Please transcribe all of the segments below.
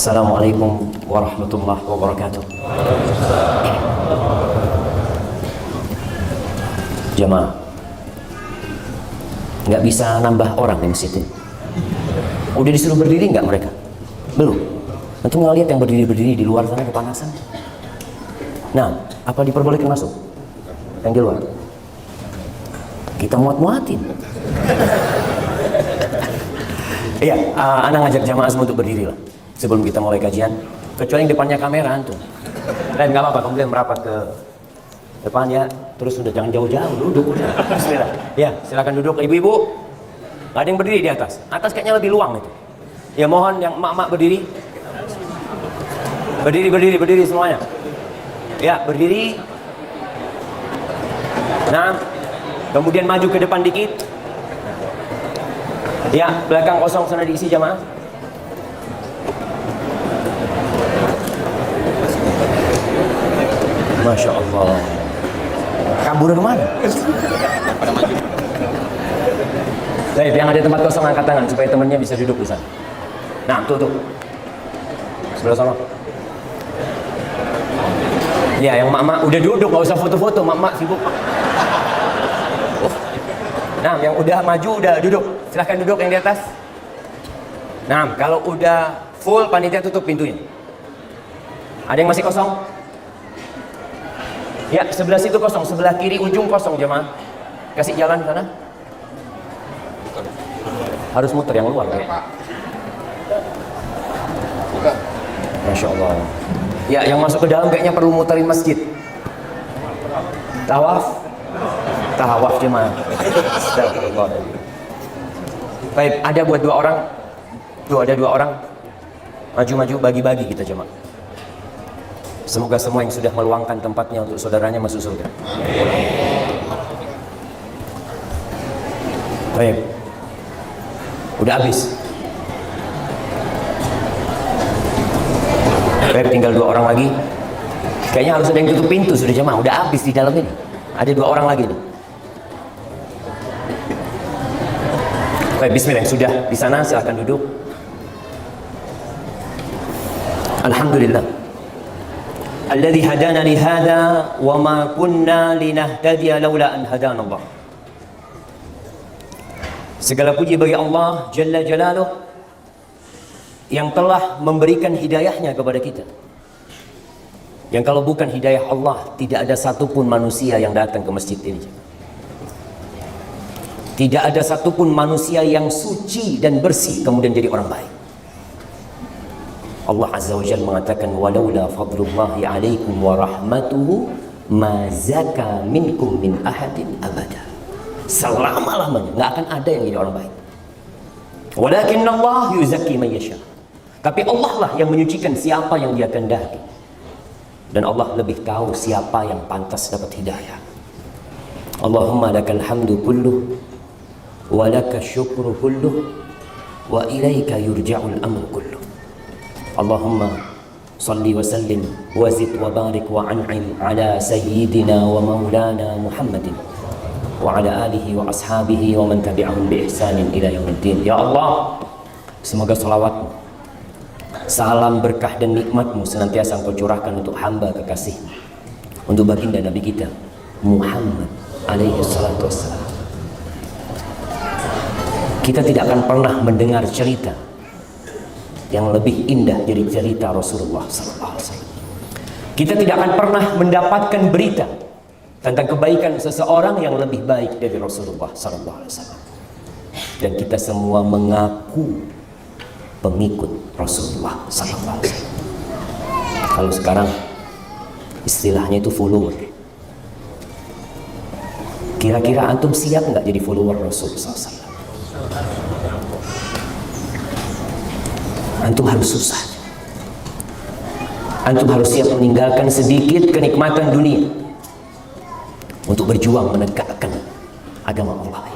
Assalamualaikum warahmatullahi wabarakatuh. Jamaah, nggak bisa nambah orang di masjid ini. Udah disuruh berdiri nggak mereka? Belum. Nanti ngeliat yang berdiri-berdiri di luar sana kepanasan. Nah, apa diperbolehkan masuk? Yang di luar? Kita muat-muatin. Iya, Ana ngajak jamaah semua untuk berdiri lah sebelum kita mulai kajian. Kecuali yang depannya kamera antum. Dan nggak apa-apa, kemudian merapat ke depan ya. Terus sudah jangan jauh-jauh, duduk udah. Bismillah. Ya, silakan duduk ibu-ibu. Nggak ada yang berdiri di atas. Atas kayaknya lebih luang itu. Ya mohon yang emak-emak berdiri. Berdiri semuanya. Ya, berdiri. Nah, kemudian maju ke depan dikit. Ya, belakang kosong sana diisi jamaah. Masya Allah. Kabur kemana? Baik, yang ada tempat kosong angkat tangan supaya temannya bisa duduk di sana. Nah, tuh. Sebelah sana. Ya, yang mak-mak udah duduk, nggak usah foto-foto, mak-mak sibuk. Nah, yang udah maju udah duduk. Silahkan duduk yang di atas. Nah, kalau udah full, panitia tutup pintunya. Ada yang masih kosong? Ya, sebelah situ kosong, sebelah kiri ujung kosong jemaah. Kasih jalan sana. Harus muter yang luar ya. Masya Allah. Ya, yang masuk ke dalam kayaknya perlu muterin masjid. Tawaf jemaah. Baik, ada buat dua orang. Ada dua orang. Maju-maju bagi-bagi kita jemaah. Semoga semua yang sudah meluangkan tempatnya untuk saudaranya masuk surga. Baik. Udah habis. Baik, tinggal dua orang lagi. Kayaknya harus ada yang tutup pintu sudah jemaah. Udah habis di dalam ini. Ada dua orang lagi nih. Baik, bismillah. Sudah di sana, silahkan duduk. Alhamdulillah. Alladzi hadana li hadza wa ma kunna linahtadiya laula an hadana Allah. Segala puji bagi Allah Jalla Jalaluh yang telah memberikan hidayahnya kepada kita. Yang kalau bukan hidayah Allah, tidak ada satupun manusia yang datang ke masjid ini. Tidak ada satupun manusia yang suci dan bersih kemudian jadi orang baik. Allah Azza wa Jalla mengatakan walaula fadlullahi alaikum wa rahmatuhu ma zaka minkum min ahadin abada. Selama-lamanya nggak akan ada yang jadi orang baik. Walakin Allah yuzakki man yasha. Tapi Allah lah yang menyucikan siapa yang Dia kehendaki. Dan Allah lebih tahu siapa yang pantas dapat hidayah. Allahumma lakal hamdu kulluh wa laka syukru kulluh wa ilaika yurja'ul amru kulluh. Allahumma salli wa sallim wa zid wa barik wa an'im ala sayyidina wa maulana Muhammadin wa ala alihi wa ashabihi wa man tabi'ahum bi ihsanin ila yaumiddin. Ya Allah, semoga salawatmu, salam berkah dan nikmatmu senantiasa Engkau curahkan untuk hamba kekasihmu, untuk baginda Nabi kita Muhammad alaihi salatu wassalam. Kita tidak akan pernah mendengar cerita yang lebih indah dari cerita Rasulullah sallallahu alaihi wasallam. Kita tidak akan pernah mendapatkan berita tentang kebaikan seseorang yang lebih baik dari Rasulullah sallallahu alaihi wasallam. Dan kita semua mengaku pengikut Rasulullah sallallahu alaihi wasallam. Kalau sekarang istilahnya itu follower. Kira-kira antum siap nggak jadi follower Rasul sallallahu alaihi wasallam? Antum harus susah. Antum harus siap meninggalkan sedikit kenikmatan dunia untuk berjuang menegakkan agama Allah.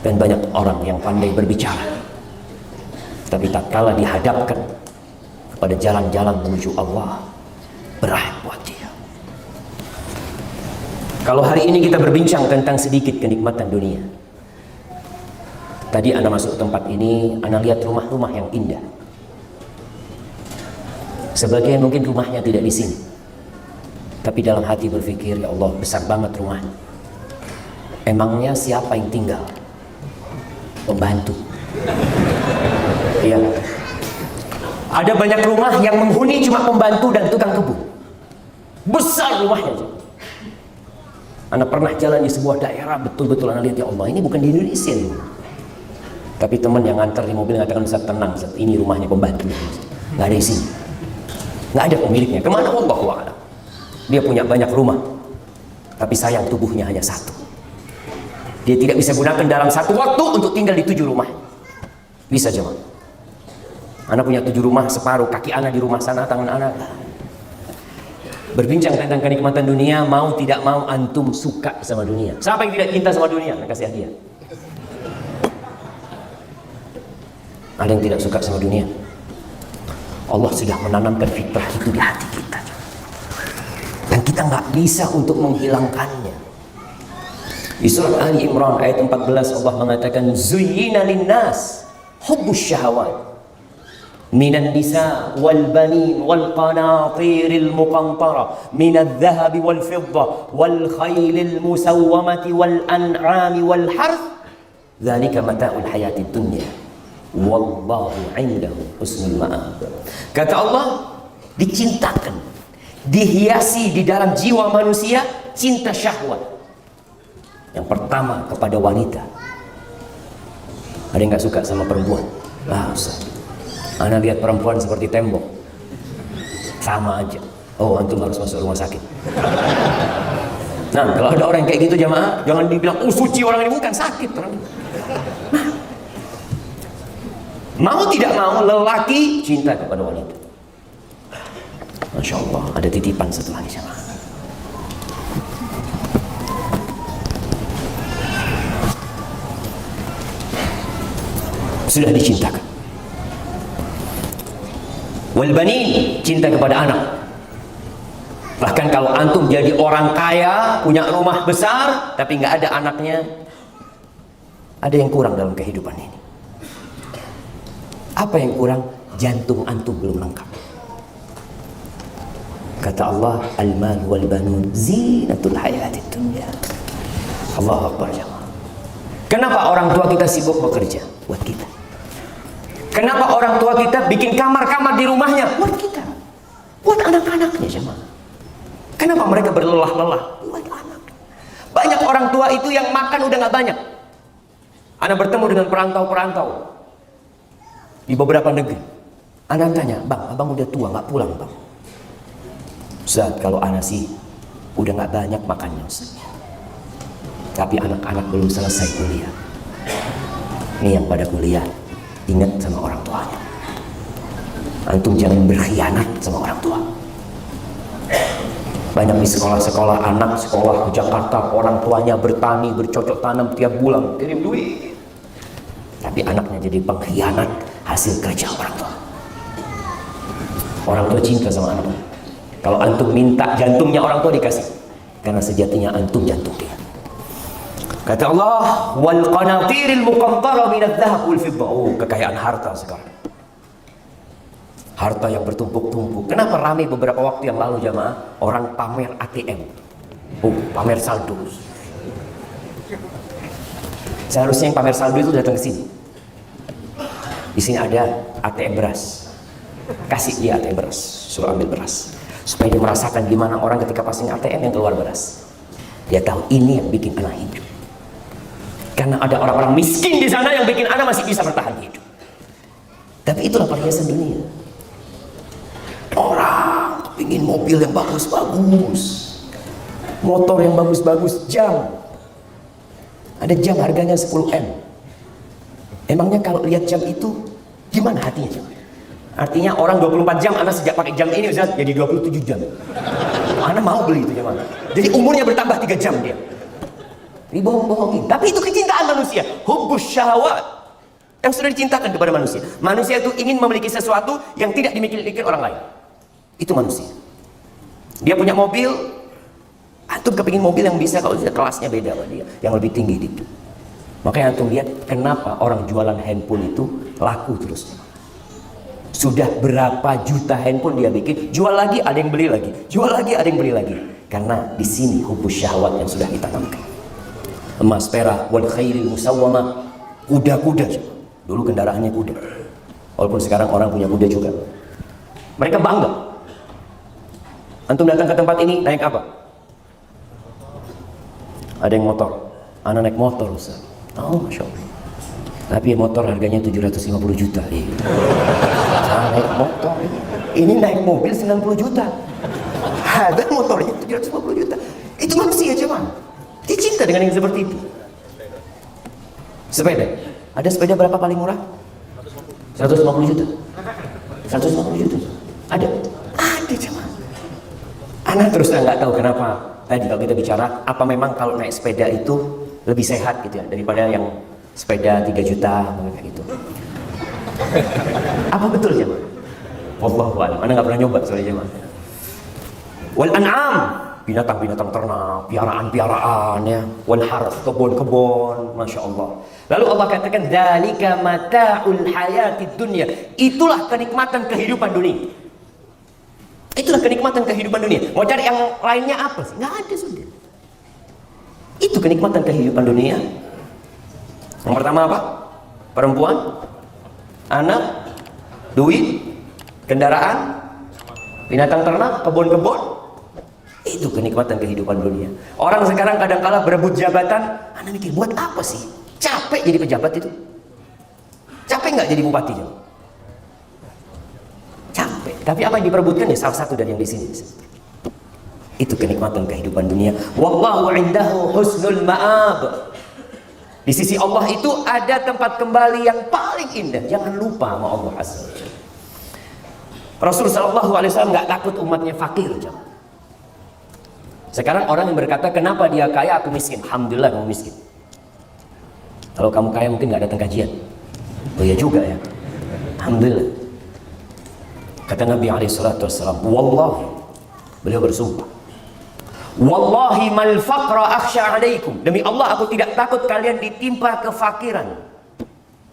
Dan banyak orang yang pandai berbicara, tapi tak kala dihadapkan kepada jalan-jalan menuju Allah, berat buat dia. Kalau hari ini kita berbincang tentang sedikit kenikmatan dunia, Tadi Anda masuk ke tempat ini, Anda lihat rumah-rumah yang indah. Sebagian mungkin rumahnya tidak di sini, tapi dalam hati berpikir, ya Allah, besar banget rumahnya. Emangnya siapa yang tinggal? Pembantu. Iya. Ada banyak rumah yang menghuni cuma pembantu dan tukang kebun. Besar rumahnya. Anda pernah jalan di sebuah daerah, betul-betul Anda lihat, ya Allah, ini bukan di Indonesia ini. Tapi teman yang nganter di mobil mengatakan, bisa tenang, ini rumahnya pembantu. Nggak ada isinya, nggak ada pemiliknya. Kemana Allah wa'ala? Dia punya banyak rumah, tapi sayang tubuhnya hanya satu. Dia tidak bisa gunakan dalam satu waktu untuk tinggal di 7 rumah. Bisa jemaah? Anda punya 7 rumah, separuh kaki Anda di rumah sana, tangan Anda. Berbincang tentang kenikmatan dunia, mau tidak mau antum suka sama dunia. Siapa yang tidak cinta sama dunia? Anda kasih hadiah. Ada yang tidak suka sama dunia? Allah sudah menanamkan fitrah itu di hati kita, dan kita nggak bisa untuk menghilangkannya. Di surat Ali Imran ayat 14 Allah mengatakan, zuyyina linnas hubbus syahawat minan nisa wal banin wal qanatiril muqantara minadh dhahabi wal fidda wal khaylil musawwamati wal an'ami wal harth dzalika mata'ul hayatid dunya wallahu 'indahu husnul ma'ab. Kata Allah, dicintakan, dihiasi di dalam jiwa manusia cinta syahwat. Yang pertama kepada wanita. Ada yang nggak suka sama perempuan? Ustaz, Anda lihat perempuan seperti tembok, sama aja. Oh, antum harus masuk rumah sakit. Nah, kalau ada orang kayak gitu jamaah, jangan dibilang, oh suci orang ini, bukan, sakit orang ini. Nah, mau tidak mau lelaki cinta kepada wanita. Masya Allah, ada titipan setelah ini jamaah. Sudah dicintakan. Wal banin, cinta kepada anak. Bahkan kalau antum jadi orang kaya, punya rumah besar, tapi nggak ada anaknya, ada yang kurang dalam kehidupan ini. Apa yang kurang? Jantung antum belum lengkap. Kata Allah, al-mal wal banun zinatul hayatid dunya. Allahu Akbar jemaah. Kenapa orang tua kita sibuk bekerja? Buat kita. Kenapa orang tua kita bikin kamar-kamar di rumahnya? Buat kita. Buat anak-anaknya jemaah. Kenapa mereka berlelah-lelah? Buat anak. Banyak orang tua itu yang makan udah nggak banyak. Anda bertemu dengan perantau-perantau di beberapa negeri. Anda tanya, bang, abang udah tua nggak pulang bang? Ustaz, kalau anak sih udah nggak banyak makannya Ustaz. Tapi anak-anak belum selesai kuliah. Ini yang pada kuliah, ingat sama orang tuanya. Antum jangan berkhianat sama orang tua. Banyak di sekolah-sekolah, anak sekolah ke Jakarta, orang tuanya bertani, bercocok tanam tiap bulan, kirim duit. Tapi anaknya jadi pengkhianat hasil kerja orang tua. Orang tua cinta sama anaknya. Kalau antum minta jantungnya orang tua dikasih, karena sejatinya antum jantung dia. Kata Allah, wal qanatiril muqantara minadh dhahab wal fidda. Oh, kekayaan harta sekarang. Harta yang bertumpuk-tumpuk. Kenapa ramai beberapa waktu yang lalu jamaah? Orang pamer ATM. Oh, pamer saldo. Seharusnya yang pamer saldo itu datang ke sini. Di sini ada ATM beras. Kasih dia ATM beras, suruh ambil beras. Supaya dia merasakan gimana orang ketika passing ATM yang keluar beras. Dia tahu ini yang bikin anak hidup. Karena ada orang-orang miskin di sana yang bikin anak masih bisa bertahan hidup. Tapi itulah perhiasan dunia. Orang ingin mobil yang bagus-bagus, motor yang bagus-bagus, jam. Ada jam harganya 10M. Emangnya kalau lihat jam itu gimana hatinya? Artinya orang 24 jam, anak sejak pakai jam ini Ustaz, jadi 27 jam. Anak mau beli itu jam. Jadi umurnya bertambah 3 jam dia. Dibohong-bohongin. Tapi itu kecintaan manusia. Hubbus syahwat. Yang sudah dicintakan kepada manusia. Manusia itu ingin memiliki sesuatu yang tidak dimiliki orang lain. Itu manusia. Dia punya mobil, antum kepingin mobil yang bisa, kalau kelasnya beda sama dia, yang lebih tinggi itu. Makanya antum lihat kenapa orang jualan handphone itu laku terus. Sudah berapa juta handphone dia bikin, jual lagi ada yang beli lagi, jual lagi ada yang beli lagi. Karena di sini hubus syahwat yang sudah ditanamkan. Emas perak wal khairil musawwamah, kuda-kuda. Dulu kendaraannya kuda. Walaupun sekarang orang punya kuda juga. Mereka bangga. Antum datang ke tempat ini naik apa? Ada yang motor. Anak naik motor, Ustaz. Oh, Masya Allah. Tapi motor harganya 750 juta. Saya naik motor. Ini naik mobil 90 juta. Harga motornya 750 juta. Itu manusia cuman. Dia cinta dengan yang seperti itu. Sepeda. Ada sepeda berapa paling murah? 150 juta. 150 juta. Ada? Ada cuman. Anak terus nggak tahu kenapa. Tadi kalau kita bicara, apa memang kalau naik sepeda itu lebih sehat gitu ya daripada yang sepeda 3 juta kayak gitu. Apa betul jemaah? Wallahu a'lam. Anda nggak pernah nyoba soalnya jemaah. Wal an'am, binatang-binatang ternak, piaraan-piaraan ya. Wal harth, kebun-kebun, Masya Allah. Lalu Allah katakan dzalika mata'ul hayatid dunya. Itulah kenikmatan kehidupan dunia. Itulah kenikmatan kehidupan dunia. Mau cari yang lainnya apa sih? Nggak ada sudah. Itu kenikmatan kehidupan dunia. Yang pertama apa? Perempuan, anak, duit, kendaraan, binatang ternak, kebun-kebun. Itu kenikmatan kehidupan dunia. Orang sekarang kadang-kala berebut jabatan. Anda mikir, buat apa sih? Capek jadi pejabat itu. Capek nggak jadi bupati? Capek. Tapi apa yang diperebutkan ya salah satu dari yang di sini. Itu kenikmatan kehidupan dunia. Wallahu indahu husnul ma'ab. Di sisi Allah itu ada tempat kembali yang paling indah. Jangan lupa sama Allah Azza wa Jalla. Rasul sallallahu alaihi wasallam enggak takut umatnya fakir, jemaah. Sekarang orang yang berkata, "Kenapa dia kaya aku miskin?" Alhamdulillah kamu miskin. Kalau kamu kaya mungkin enggak datang kajian. Oh iya juga ya. Alhamdulillah. Kata Nabi alaihi salatu wasallam, "Wallahi," beliau bersumpah, "Wallahi mal faqra akhsha alaikum." Demi Allah aku tidak takut kalian ditimpa kefakiran.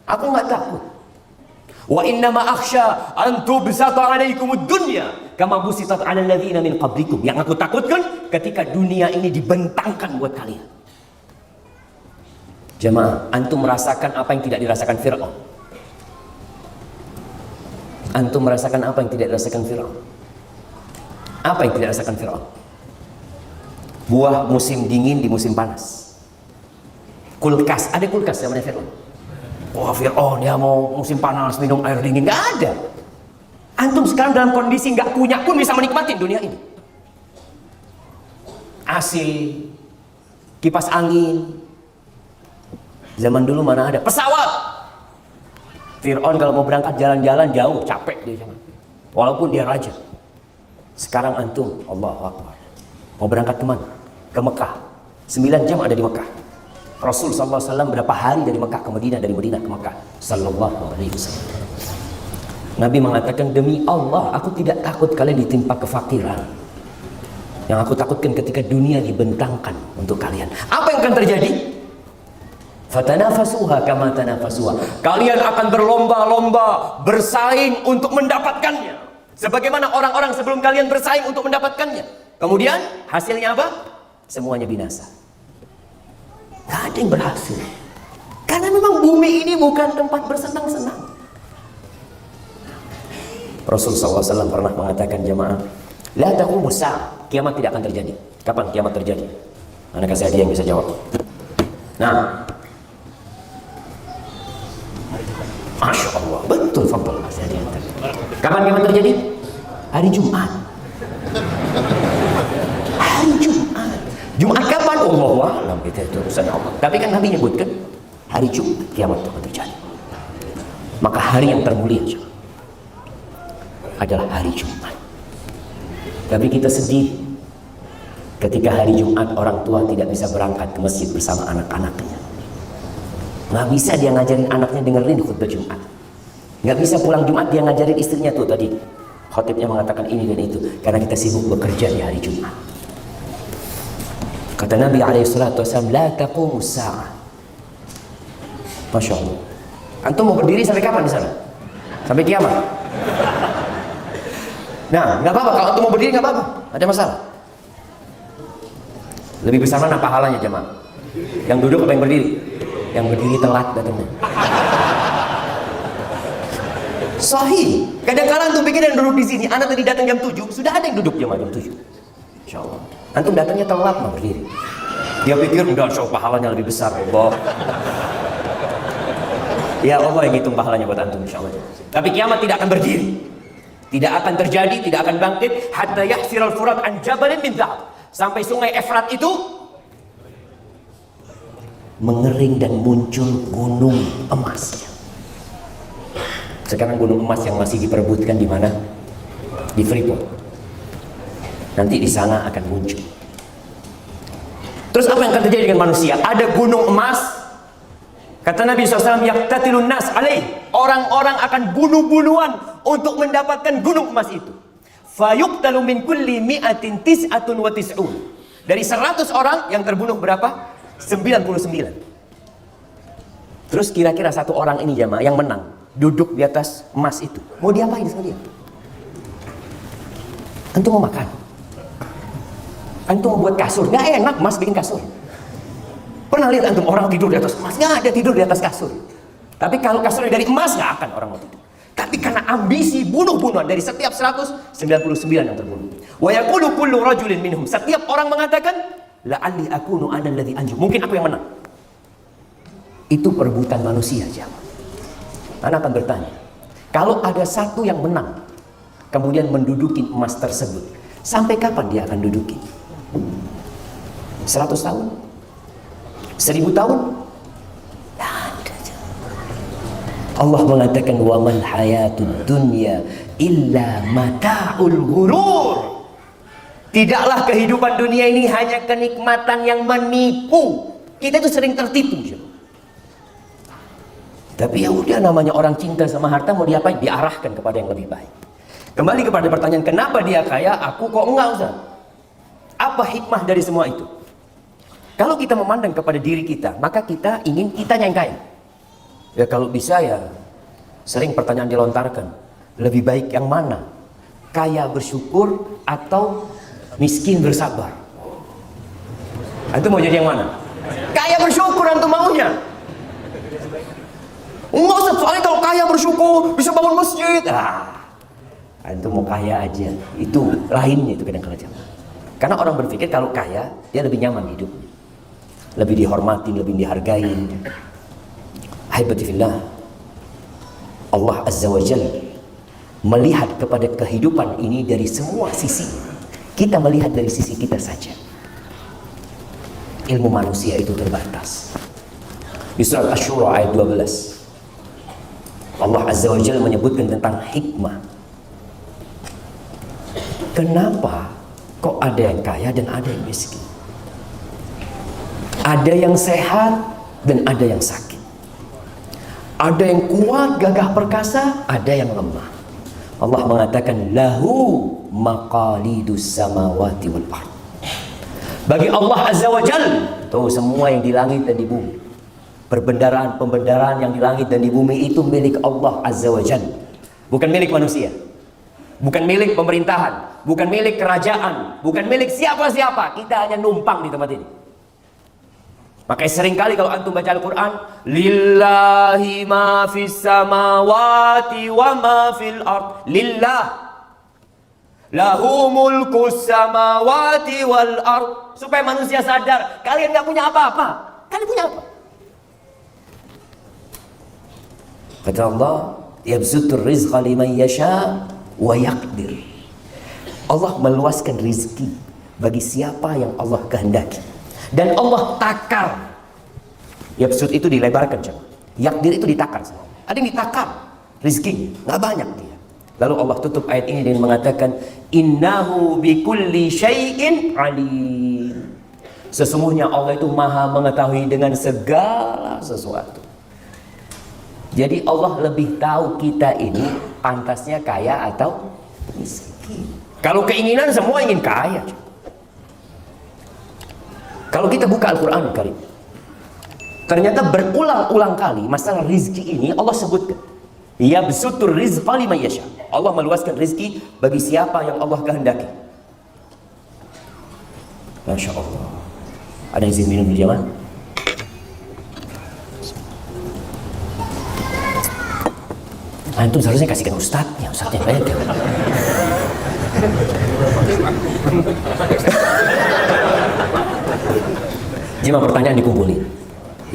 Aku enggak takut. Wa innama akhsha an tubsata alaikumud dunya kama busitat 'alal ladzina min qablikum. Yang aku takutkan ketika dunia ini dibentangkan buat kalian. Jemaah, antum merasakan apa yang tidak dirasakan Fir'aun? Antum merasakan apa yang tidak dirasakan Fir'aun? Apa yang tidak dirasakan Fir'aun? Buah musim dingin di musim panas. Kulkas, ada kulkas namanya Fir'aun. Wah, Fir'aun ya mau musim panas minum air dingin, nggak ada. Antum sekarang dalam kondisi nggak punya pun bisa menikmati dunia ini. AC, kipas angin. Zaman dulu mana ada pesawat. Fir'aun kalau mau berangkat jalan-jalan jauh capek dia, walaupun dia raja. Sekarang antum, Allahu Akbar, mau berangkat kemana? Ke Mekah. 9 jam ada di Mekah. Rasul sallallahu alaihi wasallam berapa hari dari Mekah ke Madinah, dari Madinah ke Mekah sallallahu alaihi wasallam. Nabi mengatakan, demi Allah aku tidak takut kalian ditimpa kefakiran. Yang aku takutkan ketika dunia dibentangkan untuk kalian. Apa yang akan terjadi? Fatanafasuha kama tanafasuha. Kalian akan berlomba-lomba bersaing untuk mendapatkannya. Sebagaimana orang-orang sebelum kalian bersaing untuk mendapatkannya. Kemudian hasilnya apa? Semuanya binasa. Gak ada yang berhasil. Karena memang bumi ini bukan tempat bersenang-senang. Rasulullah SAW pernah mengatakan, jemaah, la taqumus sa'ah, kiamat tidak akan terjadi. Kapan kiamat terjadi? Anda kasih hadiah yang bisa jawab. Nah, Masya Allah, betul, fadl. Kapan kiamat terjadi? Hari Jumat. Hari Jumat. Jumat kapan? Allahu a'lam, itu urusan Allah. Tapi kan Nabi nyebutkan hari Jumat kiamat akan terjadi. Maka hari yang termulia adalah hari Jumat. Tapi kita sedih ketika hari Jumat orang tua tidak bisa berangkat ke masjid bersama anak-anaknya. Nggak bisa dia ngajarin anaknya dengerin khutbah Jumat. Nggak bisa pulang Jumat dia ngajarin istrinya tuh tadi. Khotibnya mengatakan ini dan itu. Karena kita sibuk bekerja di hari Jumat. Kata Nabi SAW, la taqumus sa'ah. Masya Allah. Antum mau berdiri sampai kapan di sana? Sampai kiamat? Nah, nggak apa-apa. Kalau antum mau berdiri nggak apa-apa. Ada masalah. Lebih besar mana pahalanya jemaah? Yang duduk apa yang berdiri? Yang berdiri telat datangnya. Sahih. Kadang-kadang antum pikir yang duduk di sini, anak tadi datang jam 7, sudah ada yang duduk jemaah jam 7. Insya Allah. Antum datangnya telat mau berdiri. Dia pikir enggak, so pahalanya lebih besar. Allah. Ya Allah yang hitung pahalanya buat antum insya Allah. Tapi kiamat tidak akan berdiri. Tidak akan terjadi, tidak akan bangkit hatta yahsiral furat an jabalin min dhahab. Sampai sungai Efrat itu mengering dan muncul gunung emasnya. Sekarang gunung emas yang masih diperebutkan di mana? Di Freeport. Nanti di sana akan muncul. Terus apa yang akan terjadi dengan manusia? Ada gunung emas. Kata Nabi SAW, yaqtatilun nas alaih. Orang-orang akan bunuh-bunuhan untuk mendapatkan gunung emas itu. Fayuqtalu min kulli mi'atin tis'atun wa tis'un. Dari 100 orang yang terbunuh berapa? 99. Terus kira-kira satu orang ini jamaah yang menang, duduk di atas emas itu, mau diapain sama dia? Antum mau makan? Antum mau buat kasur? Nggak enak emas bikin kasur. Pernah lihat antum orang tidur di atas emas? Nggak ada tidur di atas kasur. Tapi kalau kasurnya dari emas, nggak akan orang mau tidur. Tapi karena ambisi bunuh-bunuhan, dari setiap 199 yang terbunuh. Wa yaqulu kullu rajulin minhum. Setiap orang mengatakan, la'alli akunu ana alladhi anju. Mungkin aku yang menang. Itu perebutan manusia, jamaah. Anak akan bertanya, kalau ada satu yang menang, kemudian menduduki emas tersebut, sampai kapan dia akan duduki? 100 tahun? 1000 tahun? Allah mengatakan wa man hayatud dunya illa mata'ul ghurur. Tidaklah kehidupan dunia ini hanya kenikmatan yang menipu. Kita itu sering tertipu. Tapi ya udah, namanya orang cinta sama harta, mau diapain? Diarahkan kepada yang lebih baik. Kembali kepada pertanyaan, kenapa dia kaya, aku kok enggak, Ustaz? Apa hikmah dari semua itu? Kalau kita memandang kepada diri kita, maka kita ingin kita yang kaya. Ya kalau bisa ya, sering pertanyaan dilontarkan, lebih baik yang mana? Kaya bersyukur atau miskin bersabar? Antum mau jadi yang mana? Kaya bersyukur antum maunya? Enggak Ustaz, soalnya kalau kaya bersyukur bisa bangun masjid. Antum mau kaya aja, itu lainnya itu kadang-kadang. Karena orang berpikir kalau kaya dia lebih nyaman hidupnya, lebih dihormati, lebih dihargai. Haibati fillah, Allah Azza wa Jalla melihat kepada kehidupan ini dari semua sisi. Kita melihat dari sisi kita saja. Ilmu manusia itu terbatas. Di surat Asy-Syura ayat 12, Allah Azza wa Jalla menyebutkan tentang hikmah. Kenapa kok ada yang kaya dan ada yang miskin? Ada yang sehat dan ada yang sakit. Ada yang kuat, gagah perkasa, ada yang lemah. Allah mengatakan lahu maqalidus samawati wal ardh. Bagi Allah Azza wa Jalla, tuh semua yang di langit dan di bumi, perbendaharaan yang di langit dan di bumi itu milik Allah Azza wa Jalla. Bukan milik manusia. Bukan milik pemerintahan, bukan milik kerajaan, bukan milik siapa-siapa. Kita hanya numpang di tempat ini. Makanya seringkali kalau antum baca Al-Quran, lillahi ma fis samawati wa ma fil ard. Lillah lahu mulkus samawati wal ard. Supaya manusia sadar, kalian gak punya apa-apa. Kalian punya apa? Kata Allah, yabsutur rizqa liman yasha wa yaqdir. Allah meluaskan rizki bagi siapa yang Allah kehendaki. Dan Allah takar. Yabsut itu dilebarkan, yakdir itu ditakar. Ada yang ditakar rizkinya, nggak banyak dia. Lalu Allah tutup ayat ini dengan mengatakan, innahu bikulli syai'in alim. Sesungguhnya Allah itu maha mengetahui dengan segala sesuatu. Jadi Allah lebih tahu kita ini pantasnya kaya atau miskin. Kalau keinginan semua ingin kaya. Kalau kita buka Al-Quran Karim, Ternyata berulang-ulang kali masalah rizki ini Allah sebutkan. Yabsutur rizqa liman yasha. Allah meluaskan rizki bagi siapa yang Allah kehendaki. Masya Allah. Ada izin minum di jamaah? Antum seharusnya kasihkan ustadznya banyak. Jemaah, pertanyaan dikumpulin.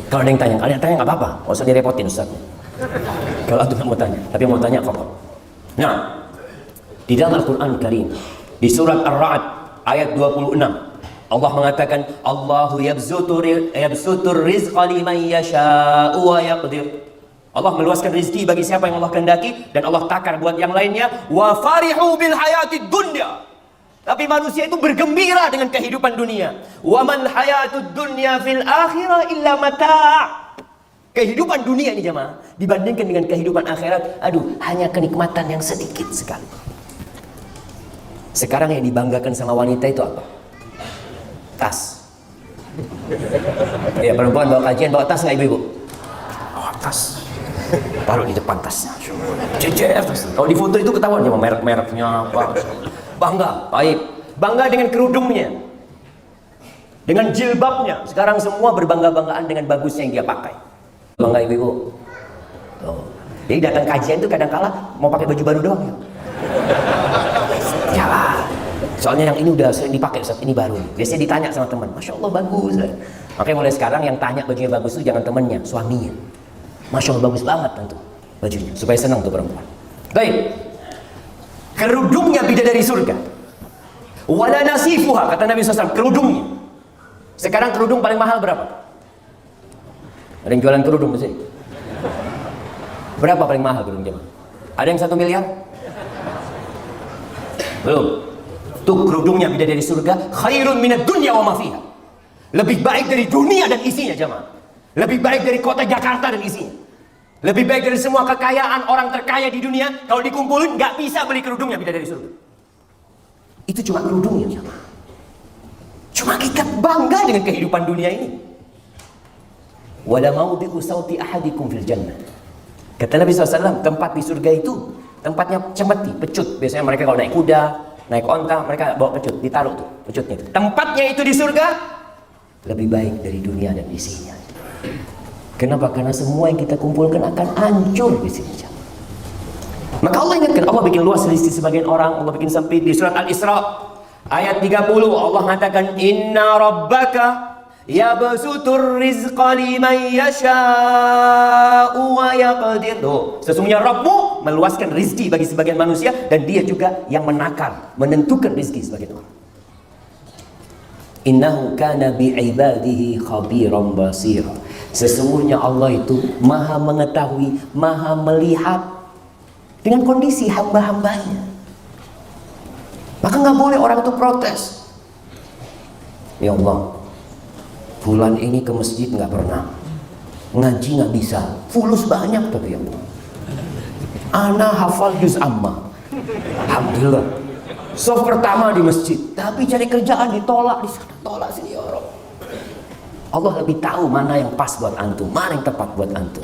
Kalau ada yang tanya nggak apa-apa, nggak usah direpotin ustadznya. Kalau antum mau tanya, tapi mau tanya apa? Nah, di dalam Al-Quran Karim, di surat Ar-Ra'd ayat 26, Allah mengatakan, Allahu yabsutur rizqa liman yasha'u wa yaqdir. Allah meluaskan rezeki bagi siapa yang Allah kehendaki, dan Allah takar buat yang lainnya. Wa farihu bil hayatid dunya. Tapi manusia itu bergembira dengan kehidupan dunia. Wa man hayatud dunya fil akhirah illa mata'. Kehidupan dunia ini jemaah dibandingkan dengan kehidupan akhirat, aduh, hanya kenikmatan yang sedikit sekali. Sekarang yang dibanggakan sama wanita itu apa? Tas. Ya, perempuan bawa kajian bawa tas nggak ibu-ibu? Oh, tas. Taruh di depan tasnya. Jejer tas. Kalau di foto itu ketahuan cuma merek-mereknya apa. Bangga, baik. Bangga dengan kerudungnya. Dengan jilbabnya. Sekarang semua berbangga-banggaan dengan bagusnya yang dia pakai. Bangga ibu-ibu. Oh. Jadi datang kajian itu kadang-kala mau pakai baju baru doang ya. Ya, soalnya yang ini udah sering dipakai, Ustaz, ini baru. Biasanya ditanya sama teman, Masya Allah bagus. Makanya mulai sekarang yang tanya bajunya bagus itu jangan temannya, suaminya. Masya Allah bagus banget tentu bajunya, supaya senang tuh perempuan. Baik, kerudungnya bidadari surga. Wala nasifuha, kata Nabi SAW, kerudungnya. Sekarang kerudung paling mahal berapa? Ada yang jualan kerudung di sini? Berapa paling mahal kerudung jemaah? Ada yang 1 miliar? Belum. Tuh kerudungnya bidadari surga, khairun minad dunya wa ma fiha. Lebih baik dari dunia dan isinya jemaah. Lebih baik dari kota Jakarta dan isinya. Lebih baik dari semua kekayaan orang terkaya di dunia. Kalau dikumpulin nggak bisa beli kerudungnya bidadari surga. Itu cuma kerudungnya jemaah. Cuma kita bangga dengan kehidupan dunia ini. Wala mawdi'u sauti ahadikum fil jannah. Kata Nabi SAW, tempat di surga itu tempatnya cemeti, pecut. Biasanya mereka kalau naik kuda, naik onta, mereka bawa pecut, ditaruh tuh pecutnya. Tempatnya itu di surga lebih baik dari dunia dan isinya. Kenapa? Karena semua yang kita kumpulkan akan hancur di sini. Maka Allah ingatkan, Allah bikin luas rezeki sebagian orang, Allah bikin sempit. Di surat Al-Isra ayat 30 Allah mengatakan, Inna rabbaka yabsutur rizqa liman yasha'u wa yaqdir. Sesungguhnya Rabbmu meluaskan rizki bagi sebagian manusia, dan dia juga yang menakar, menentukan rizki sebagian orang. Innahu kana bi'ibadihi khabiran basira. Sesungguhnya Allah itu maha mengetahui, maha melihat dengan kondisi hamba-hambanya. Maka nggak boleh orang itu protes. Ya Allah, bulan ini ke masjid nggak pernah, ngaji nggak bisa, fulus banyak tapi ya Allah. Ana hafal juz amma, alhamdulillah. Sof pertama di masjid, tapi cari kerjaan ditolak di sana, tolak sini ya Allah. Allah lebih tahu mana yang pas buat antum, mana yang tepat buat antum.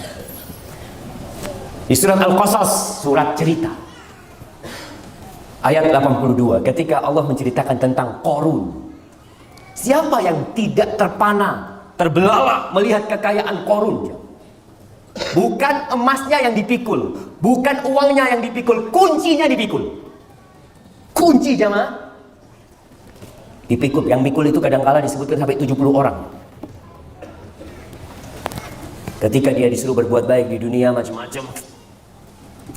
Di surat Al-Qasas, surat cerita, ayat 82, ketika Allah menceritakan tentang Qarun. Siapa yang tidak terpana, terbelalak melihat kekayaan Qarun? Bukan emasnya yang dipikul, bukan uangnya yang dipikul, kuncinya dipikul. Kunci jamaah dipikul. Yang pikul itu kadang-kala disebutkan sampai 70 orang. Ketika dia disuruh berbuat baik di dunia macam-macam.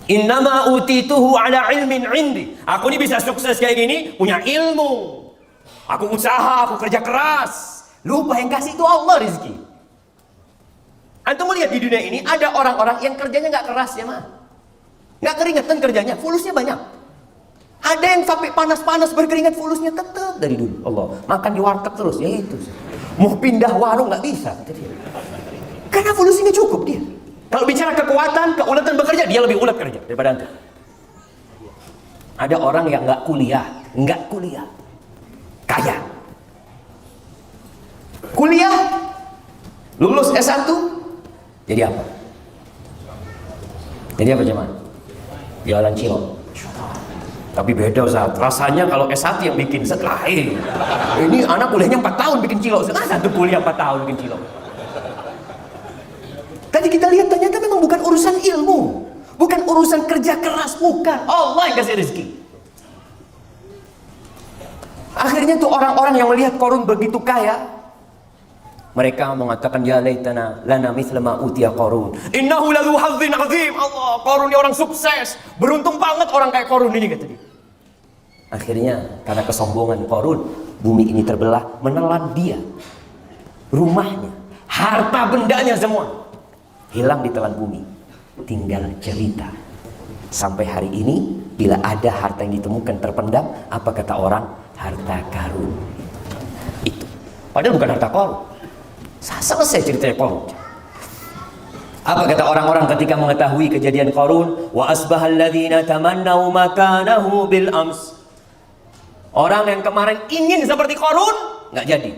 Innama utituhu ala ilmin indi. Aku ini bisa sukses kayak gini, punya ilmu. Aku usaha, aku kerja keras. Lupa yang kasih itu Allah rezeki. Antum melihat di dunia ini ada orang-orang yang kerjanya nggak keras ya mah, nggak keringetan kerjanya, fulusnya banyak. Ada yang sampai panas-panas berkeringat, fulusnya tetap dari dulu. Allah makan di warteg terus, ya itu. Mau pindah warung nggak bisa, karena fulusnya nggak cukup dia. Kalau bicara kekuatan, keulatan bekerja, dia lebih ulet kerja daripada antum. Ada orang yang nggak kuliah, kaya. Kuliah Lulus S1 jadi apa? Jadi apa jemaah? Jualan cilok. Tapi beda Ustaz, rasanya kalau S1 yang bikin setelah ini anak kuliahnya 4 tahun bikin cilok. Satu kuliah 4 tahun bikin cilok. Tadi kita lihat ternyata memang bukan urusan ilmu, bukan urusan kerja keras, bukan. Allah yang kasih rezeki. Akhirnya tuh orang-orang yang melihat Qarun begitu kaya, mereka mengatakan ya laitana lana mithla ma utiya Qarun. Innahu ladzu hazzin azim. Allah, Qarun ini orang sukses. Beruntung banget orang kayak Qarun ini, kata dia. Akhirnya karena kesombongan Qarun, bumi ini terbelah, menelan dia. Rumahnya, harta bendanya semua hilang ditelan bumi. Tinggal cerita. Sampai hari ini bila ada harta yang ditemukan terpendam, apa kata orang? Harta karun. Itu. Padahal bukan harta Qarun. Selesai ceritanya Qarun. Apa kata orang-orang ketika mengetahui kejadian Qarun? Wa asbahal ladzina tamannau makanahu bil ams. Orang yang kemarin ingin seperti Qarun nggak jadi.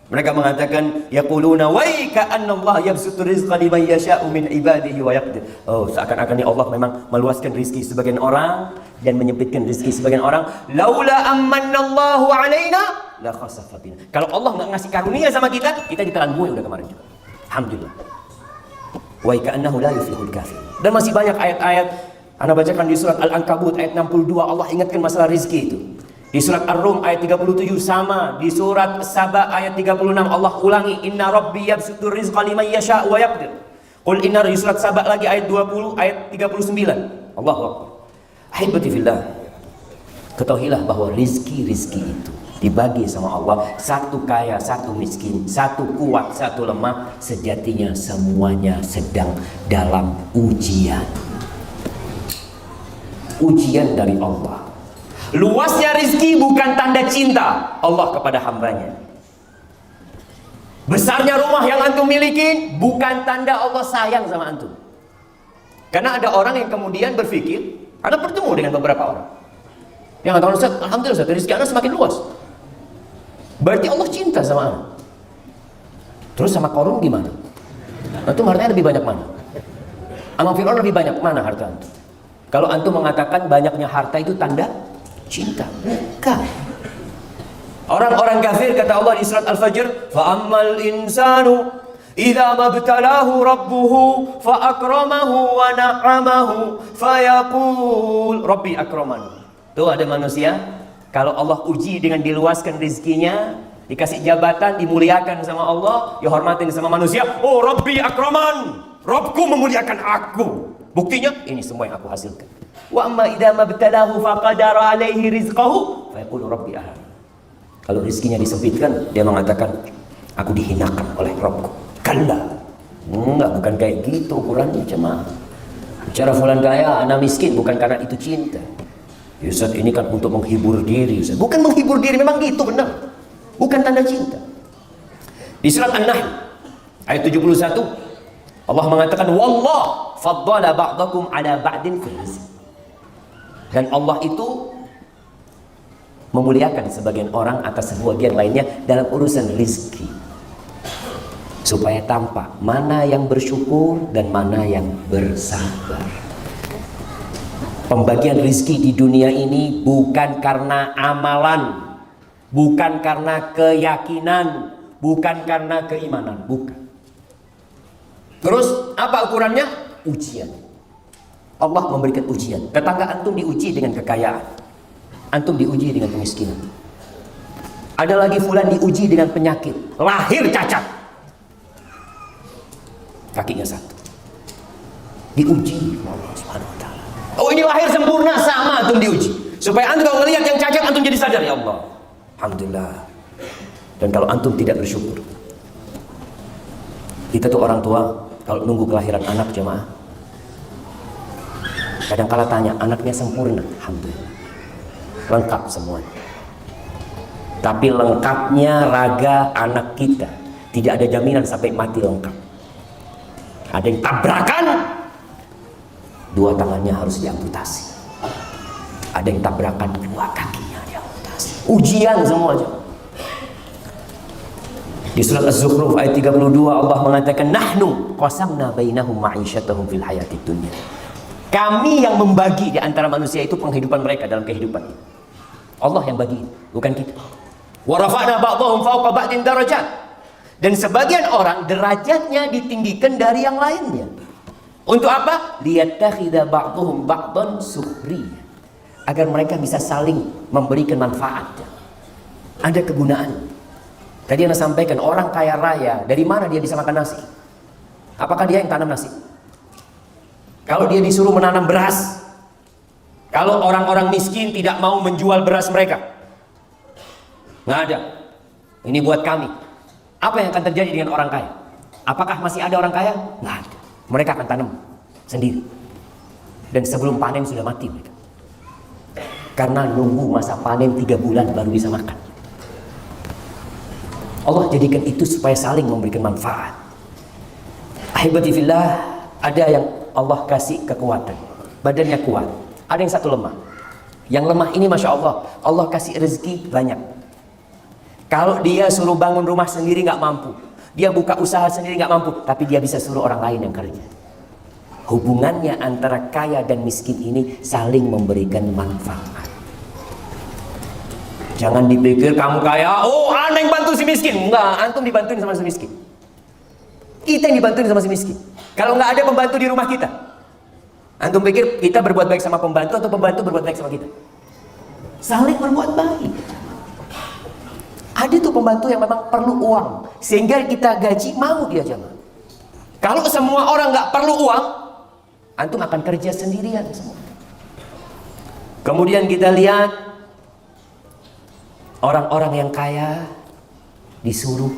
Mereka mengatakan yaquluna wa ka'anna Allah yabsutu rizqa liman yasha'u min ibadihi wa yaqdir. Oh, seakan-akan Allah memang meluaskan rezeki sebagian orang dan menyempitkan rezeki sebagian orang. Laula ammanallahu alaina la khasafa bina. Kalau Allah nggak ngasih karunia sama kita, kita ditelan bumi udah kemarin juga. Alhamdulillah. Wa ka'annahu la yuflihul kafir. Dan masih banyak ayat-ayat. Anda bacakan di surat Al-Ankabut ayat 62, Allah ingatkan masalah rezeki itu. Di surat Ar-Rum ayat 37 sama. Di surat Saba ayat 36 Allah ulangi, inna rabbi yabsutur rizqa liman yasha'u wa yaqdir. Qul inna, di surat Saba lagi ayat 20 ayat 39. Allahu akbar. Ahibati fillah, ketahuilah bahwa rizki-rizki itu dibagi sama Allah, satu kaya, satu miskin, satu kuat, satu lemah, sejatinya semuanya sedang dalam ujian. Ujian dari Allah. Luasnya rizki bukan tanda cinta Allah kepada hambanya. Besarnya rumah yang antum miliki bukan tanda Allah sayang sama antum. Karena ada orang yang kemudian berpikir, Anda bertemu dengan beberapa orang yang katakan, Ustaz, alhamdulillah Ustaz, rizki Anda semakin luas, berarti Allah cinta sama Anda. Terus sama Qarun gimana? Antum hartanya lebih banyak mana? Sama Fir'aun lebih banyak mana harta antum? Kalau antum mengatakan banyaknya harta itu tanda cinta, bukan. Orang-orang kafir kata Allah di surat Al-Fajr, fa ammal insanu idza mabtalahu rabbuhu fa akramahu wa na'amahu fa yaqul rabbi akraman. Tuh ada manusia, kalau Allah uji dengan diluaskan rezekinya, dikasih jabatan, dimuliakan sama Allah, dihormatin sama manusia, oh rabbi akraman, Rabbku memuliakan aku. Buktinya ini semua yang aku hasilkan. Wa amma idza mabtalahu faqadara alaihi rizqahu fa yaqulu rabbi ahad. Kalau rezekinya disempitkan, dia mengatakan aku dihinakan oleh Rabbku. Kalla. Enggak, bukan kayak gitu ukurannya, jemaah. Bicara fulan kaya, ana miskin, bukan karena itu cinta. Ya Ustaz, ini kan untuk menghibur diri, Ustaz. Bukan menghibur diri, memang gitu benar. Bukan tanda cinta. Di surat An-Nahl ayat 71 Allah mengatakan wallah faddala ba'dakum ala ba'din fil rizq. Dan Allah itu memuliakan sebagian orang atas sebagian lainnya dalam urusan rizki, supaya tampak mana yang bersyukur dan mana yang bersabar. Pembagian rizki di dunia ini bukan karena amalan, bukan karena keyakinan, bukan karena keimanan, bukan. Terus apa ukurannya? Ujian. Allah memberikan ujian. Tetangga antum diuji dengan kekayaan, antum diuji dengan kemiskinan. Ada lagi fulan diuji dengan penyakit, lahir cacat, kakinya satu, diuji Allah Subhanahu wa taala. Oh, ini lahir sempurna, sama antum diuji. Supaya antum kalau melihat yang cacat, antum jadi sadar, ya Allah, alhamdulillah. Dan kalau antum tidak bersyukur, kita tuh orang tua kalau nunggu kelahiran anak, jemaah, kadang-kala tanya, anaknya sempurna? Alhamdulillah, lengkap semuanya. Tapi lengkapnya raga anak kita tidak ada jaminan sampai mati lengkap. Ada yang tabrakan, dua tangannya harus diamputasi. Ada yang tabrakan, dua kakinya diamputasi. Ujian semuanya. Di surat Az-Zukhruf ayat 32 Allah mengatakan nahnu qasamna bainahum ma'isyatahum fil hayatid dunya. Kami yang membagi di antara manusia itu penghidupan mereka dalam kehidupan. Allah yang bagi, bukan kita. Wa rafa'na ba'dahum fawqa ba'din darajat. Dan sebagian orang derajatnya ditinggikan dari yang lainnya. Untuk apa? Liyattakhidha ba'dhum ba'dan sukhriya. Agar mereka bisa saling memberikan manfaat. Ada kegunaan. Tadi Anda sampaikan orang kaya raya, dari mana dia bisa makan nasi? Apakah dia yang tanam nasi? Kalau dia disuruh menanam beras, kalau orang-orang miskin tidak mau menjual beras mereka, nggak ada. Ini buat kami. Apa yang akan terjadi dengan orang kaya? Apakah masih ada orang kaya? Nggak ada. Mereka akan tanam sendiri. Dan sebelum panen sudah mati mereka. Karena nunggu masa panen 3 bulan baru bisa makan. Allah jadikan itu supaya saling memberikan manfaat. Ahibati fillah, ada yang Allah kasih kekuatan, badannya kuat. Ada yang satu lemah. Yang lemah ini Masya Allah, Allah kasih rezeki banyak. Kalau dia suruh bangun rumah sendiri nggak mampu, dia buka usaha sendiri nggak mampu, tapi dia bisa suruh orang lain yang kerja. Hubungannya antara kaya dan miskin ini saling memberikan manfaat. Jangan dipikir kamu kaya, oh aneh yang bantu si miskin. Enggak, antum dibantuin sama si miskin. Kita yang dibantuin sama si miskin. Kalau nggak ada pembantu di rumah kita, antum pikir kita berbuat baik sama pembantu atau pembantu berbuat baik sama kita? Saling berbuat baik. Ada tuh pembantu yang memang perlu uang, sehingga kita gaji mau dia jamaah. Kalau semua orang nggak perlu uang, antum akan kerja sendirian semua. Kemudian kita lihat orang-orang yang kaya disuruh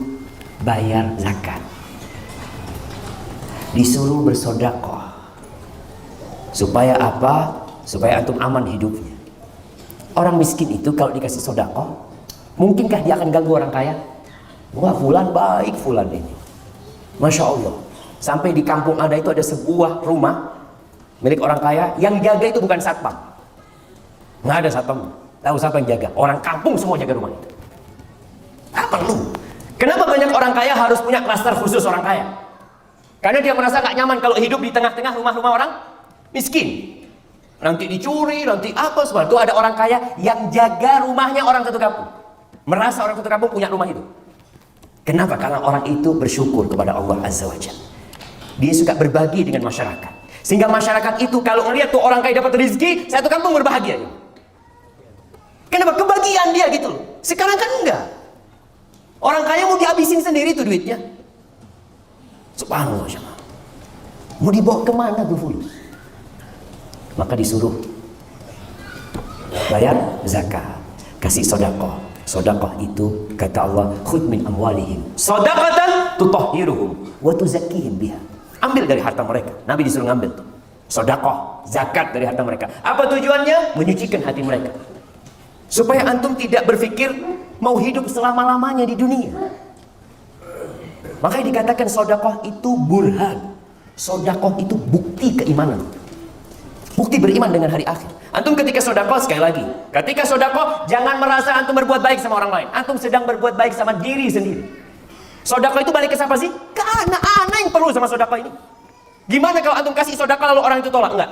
bayar zakat, disuruh bersedekah. Supaya apa? Supaya antum aman hidupnya. Orang miskin itu kalau dikasih sedekah, mungkinkah dia akan ganggu orang kaya? Wah, fulan baik fulan ini, Masya Allah. Sampai di kampung Anda itu ada sebuah rumah milik orang kaya, yang jaga itu bukan satpam. Nggak ada satpam. Tahu siapa yang jaga? Orang kampung semua jaga rumah itu. Tak perlu. Kenapa banyak orang kaya harus punya klaster khusus orang kaya? Karena dia merasa gak nyaman kalau hidup di tengah-tengah rumah-rumah orang miskin. Nanti dicuri, nanti apa semua. Itu ada orang kaya yang jaga rumahnya orang satu kampung. Merasa orang satu kampung punya rumah itu. Kenapa? Karena orang itu bersyukur kepada Allah Azza wa Jalla. Dia suka berbagi dengan masyarakat. Sehingga masyarakat itu kalau ngelihat tuh orang kaya dapat rezeki, satu kampung berbahagia. Kenapa? Kebagian dia gitu loh. Sekarang kan enggak. Orang kaya mau dihabisin sendiri tuh duitnya. Subhanallah. Mau dibawa kemana tuh fulus? Maka disuruh bayar zakat, kasih sedekah. Sedekah itu kata Allah, khudh min amwalihim shadaqatan tutahhiruhum wa tuzakkihim biha. Ambil dari harta mereka. Nabi disuruh ngambil tuh. Sedekah, zakat dari harta mereka. Apa tujuannya? Menyucikan hati mereka. Supaya antum tidak berpikir mau hidup selama-lamanya di dunia. Makanya dikatakan sedekah itu burhan. Sedekah itu bukti keimanan. Bukti beriman dengan hari akhir. Antum ketika sedekah, sekali lagi, ketika sedekah jangan merasa antum berbuat baik sama orang lain. Antum sedang berbuat baik sama diri sendiri. Sedekah itu balik ke siapa sih? Ke anak-anak yang perlu sama sedekah ini. Gimana kalau antum kasih sedekah lalu orang itu tolak? Enggak.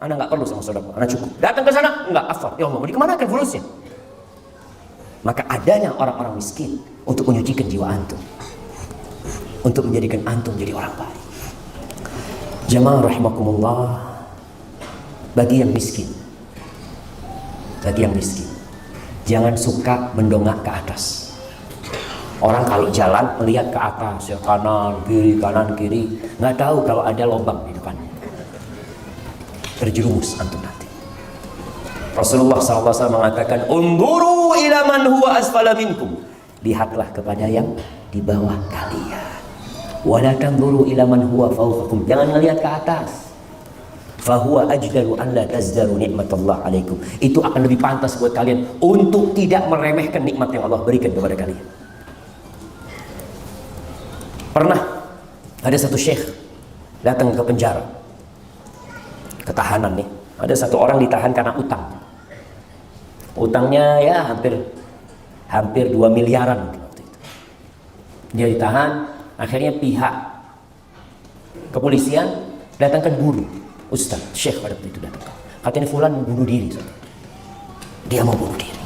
Anda nggak perlu sama sedekah, Anda cukup. Datang ke sana, enggak, afal. Ya Allah, mau dikemanakan fulusnya? Maka adanya orang-orang miskin untuk menyucikan jiwa antum, untuk menjadikan antum jadi orang baik. Jamaah rahimakumullah, bagi yang miskin, jangan suka mendongak ke atas. Orang kalau jalan melihat ke atas, ya kanan kiri, nggak tahu kalau ada lubang di depan. Terjerumus antum nanti. Rasulullah SAW mengatakan, "Unduru ila man huwa asfala minkum." Lihatlah kepada yang di bawah kalian. Wa la tanzuru ila man huwa fawqakum. Jangan melihat ke atas. Fa huwa ajdaru an la tazdaru nikmatallah alaikum. Itu akan lebih pantas buat kalian untuk tidak meremehkan nikmat yang Allah berikan kepada kalian. Pernah ada satu syekh datang ke penjara. Ketahanan nih, ada satu orang ditahan karena utang. Utangnya ya hampir 2 miliaran waktu itu. Dia ditahan, akhirnya pihak kepolisian datangkan guru, ustaz, syekh pada waktu itu datang. Katanya fulan mau bunuh diri. Dia mau bunuh diri.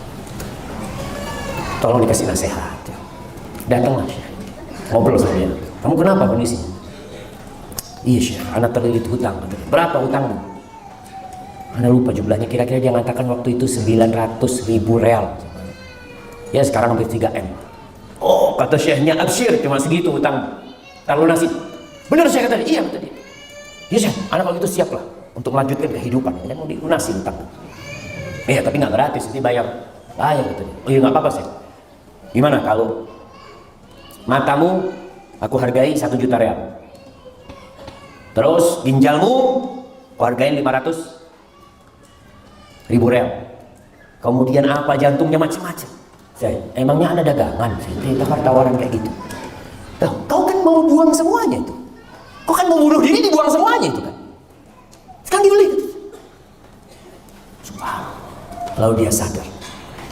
Tolong dikasih nasihat. Datanglah syekh, ngobrol sama dia. Kamu kenapa kondisi? Iya syekh, anak terlilit hutang. Berapa hutangmu? Anak lupa jumlahnya, kira-kira dia mengatakan waktu itu 900.000 real. Ya sekarang hampir 3M. Oh kata syekhnya, absyir, cuma segitu hutang, tak lunasi. Benar syekh kata dia? Iya kata dia. Iya syekh, anak kalau itu siap lah untuk melanjutkan kehidupan. Dan mau dilunasi hutang. Iya tapi nggak gratis, nanti bayar. Bayar kata dia. Oh iya nggak apa-apa syekh. Gimana kalau matamu aku hargai 1 juta real. Terus ginjalmu aku hargai 500.000 real. Kemudian apa, jantungnya macam-macam. Saya, emangnya ada dagangan? Saya tawaran kayak gitu. Loh, kau kan mau buang semuanya itu. Kau kan mau bunuh diri, dibuang semuanya itu kan. Sekarang dibeli. Subhanallah. Lalu dia sadar,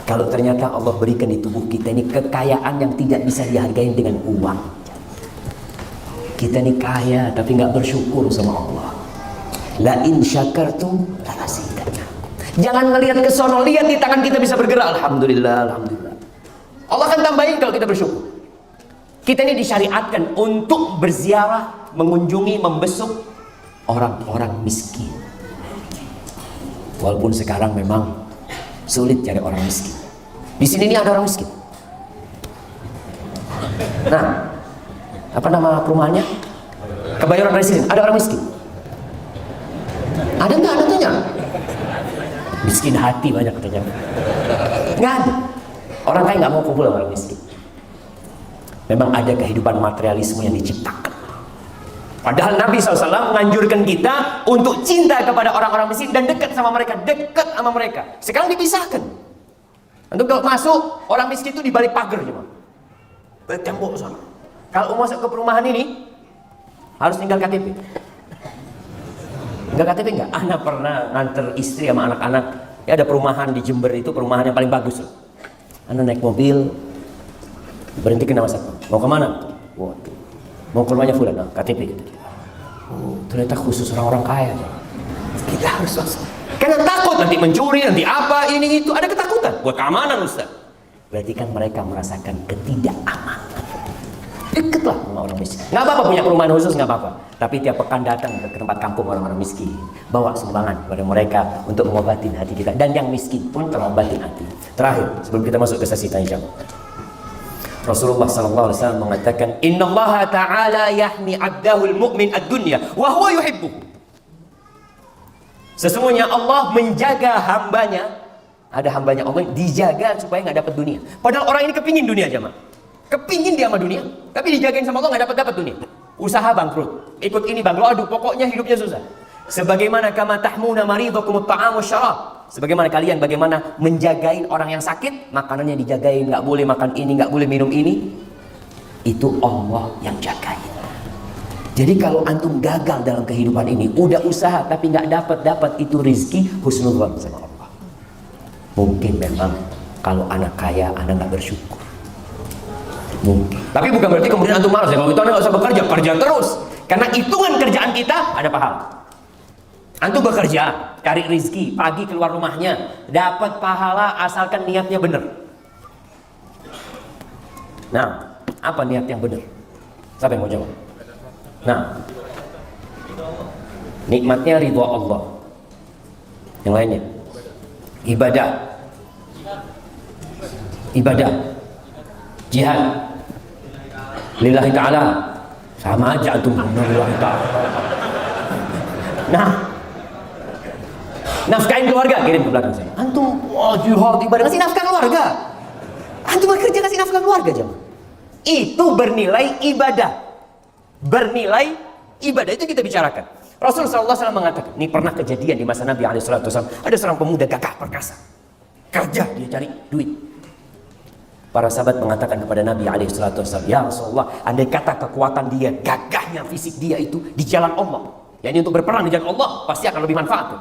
kalau ternyata Allah berikan di tubuh kita ini kekayaan yang tidak bisa dihargai dengan uang. Kita ini kaya tapi nggak bersyukur sama Allah. La in syakartum la azidannakum. Jangan ngelihat ke sono, lihat di tangan kita bisa bergerak. Alhamdulillah, alhamdulillah. Allah akan tambahin kalau kita bersyukur. Kita ini disyariatkan untuk berziarah, mengunjungi, membesuk orang-orang miskin. Walaupun sekarang memang sulit cari orang miskin. Di sini ini ada orang miskin. Nah, apa nama perumahannya? Kebayoran Residence. Ada orang miskin. Ada nggak? Ada tanya. Miskin hati banyak katanya. Nggak ada. Orang kaya nggak mau kumpul sama orang miskin. Memang ada kehidupan materialisme yang diciptakan. Padahal Nabi SAW menganjurkan kita untuk cinta kepada orang-orang miskin dan dekat sama mereka, dekat sama mereka. Sekarang dipisahkan. Untuk kalau masuk orang miskin itu di balik pagar cuma. Balik tembok sana. Kalau mau masuk ke perumahan ini harus tinggal KTP. Enggak KTP enggak? Anak pernah nganter istri sama anak-anak. Ya ada perumahan di Jember itu perumahan yang paling bagus loh. Anak naik mobil, berhenti ke nama satu. Mau kemana? Waduh. Mau ke rumahnya fulan, KTP gitu. Oh, ternyata khusus orang-orang kaya. Kita harus masuk. Karena takut nanti mencuri, nanti apa, ini itu. Ada ketakutan. Buat keamanan Ustaz. Berarti kan mereka merasakan ketidakamanan. Dekatlah sama orang miskin. Nggak apa-apa punya perumahan khusus, nggak apa-apa. Tapi tiap pekan datang ke tempat kampung orang-orang miskin, bawa sumbangan kepada mereka untuk mengobati hati kita. Dan yang miskin pun terobati hati. Terakhir, sebelum kita masuk ke sesi tanya jawab, Rasulullah SAW mengatakan, Inna Allah Ta'ala yahmi abdahul mu'min ad-dunya wa huwa yuhibbu. Sesungguhnya Allah menjaga hambanya. Ada hambanya Allah dijaga supaya nggak dapat dunia. Padahal orang ini kepingin dunia jemaah. Kepingin dia sama dunia, tapi dijagain sama Allah nggak dapat dunia. Usaha bangkrut, ikut ini bangkrut, aduh pokoknya hidupnya susah. Sebagaimana kama tahmuna maridhakum at-ta'am wasyarab. Sebagaimana kalian bagaimana menjagain orang yang sakit, makanannya dijagain, nggak boleh makan ini, nggak boleh minum ini. Itu Allah yang jagain. Jadi kalau antum gagal dalam kehidupan ini, udah usaha tapi nggak dapat itu rizki, husnuzan sama Allah. Mungkin memang kalau anak kaya, anak nggak bersyukur. Mungkin. Tapi bukan berarti kemudian antum malas ya. Kalau itu anak nggak usah bekerja, kerja terus. Karena hitungan kerjaan kita ada pahala. Antum bekerja, cari rizki, pagi keluar rumahnya, dapat pahala asalkan niatnya benar. Nah, apa niat yang benar? Siapa yang mau jawab? Nah, nikmatnya ridha Allah. Yang lainnya, ibadah, jihad, lillahi ta'ala. Sama aja antum lillahi ta'ala. Nah, nafkahin keluarga, kirim ke belakang saya. Antum, jihad, ibadah, kasih nafkah keluarga. Antum bekerja kasih nafkah keluarga jemaah. Itu bernilai ibadah. Bernilai ibadah itu kita bicarakan. Rasulullah SAW mengatakan, ini pernah kejadian di masa Nabi SAW. Ada seorang pemuda gagah perkasa, kerja dia cari duit. Para sahabat mengatakan kepada Nabi SAW, ya Rasulullah, andai kata kekuatan dia, gagahnya fisik dia itu di jalan Allah, yakni untuk berperang di jalan Allah, pasti akan lebih manfaat.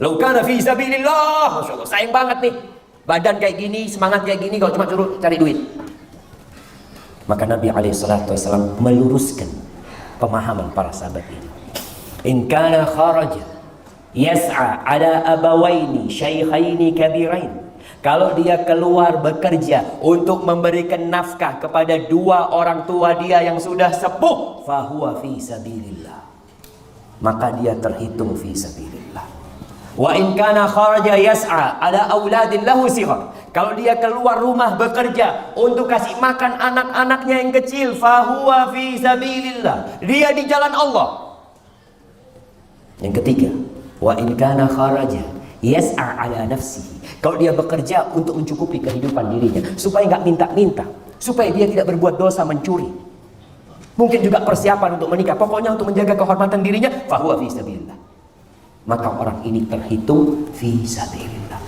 Lau kana fi sabilillah, Masya Allah, sayang banget nih, badan kayak gini, semangat kayak gini, kalau cuma suruh cari duit. Maka Nabi SAW meluruskan pemahaman para sahabat ini. In kana kharaja yas'a ala abawaini syaikhaini kabirain. Kalau dia keluar bekerja untuk memberikan nafkah kepada dua orang tua dia yang sudah sepuh, fahuwa fi sabilillah, maka dia terhitung fi sabilillah. Wa in kana kharaja yas'a ala auladin lahu sighar. Kalau dia keluar rumah bekerja untuk kasih makan anak-anaknya yang kecil, fahuwa fi sabilillah, dia di jalan Allah. Yang ketiga, wa in kana kharaja yas'a ala nafsihi. Kalau dia bekerja untuk mencukupi kehidupan dirinya, supaya nggak minta-minta, supaya dia tidak berbuat dosa mencuri, mungkin juga persiapan untuk menikah, pokoknya untuk menjaga kehormatan dirinya, fahuwa fi sabilillah, maka orang ini terhitung fi sabilillah.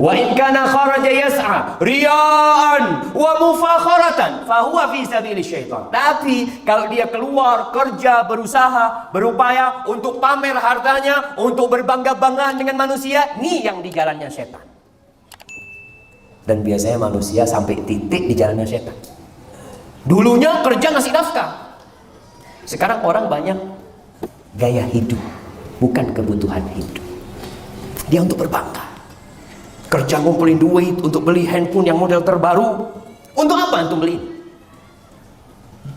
Wa in kana kharaja yas'a riya'an wa mufakharatan fahuwa fi sabili syaitan. Tapi kalau dia keluar kerja, berusaha, berupaya untuk pamer hartanya, untuk berbangga-banggaan dengan manusia, ini yang di jalannya setan. Dan biasanya manusia sampai titik di jalannya setan. Dulunya kerja ngasih nafkah, sekarang orang banyak gaya hidup, bukan kebutuhan hidup. Dia untuk berbangga, kerja ngumpulin duit untuk beli handphone yang model terbaru. Untuk apa antum beli?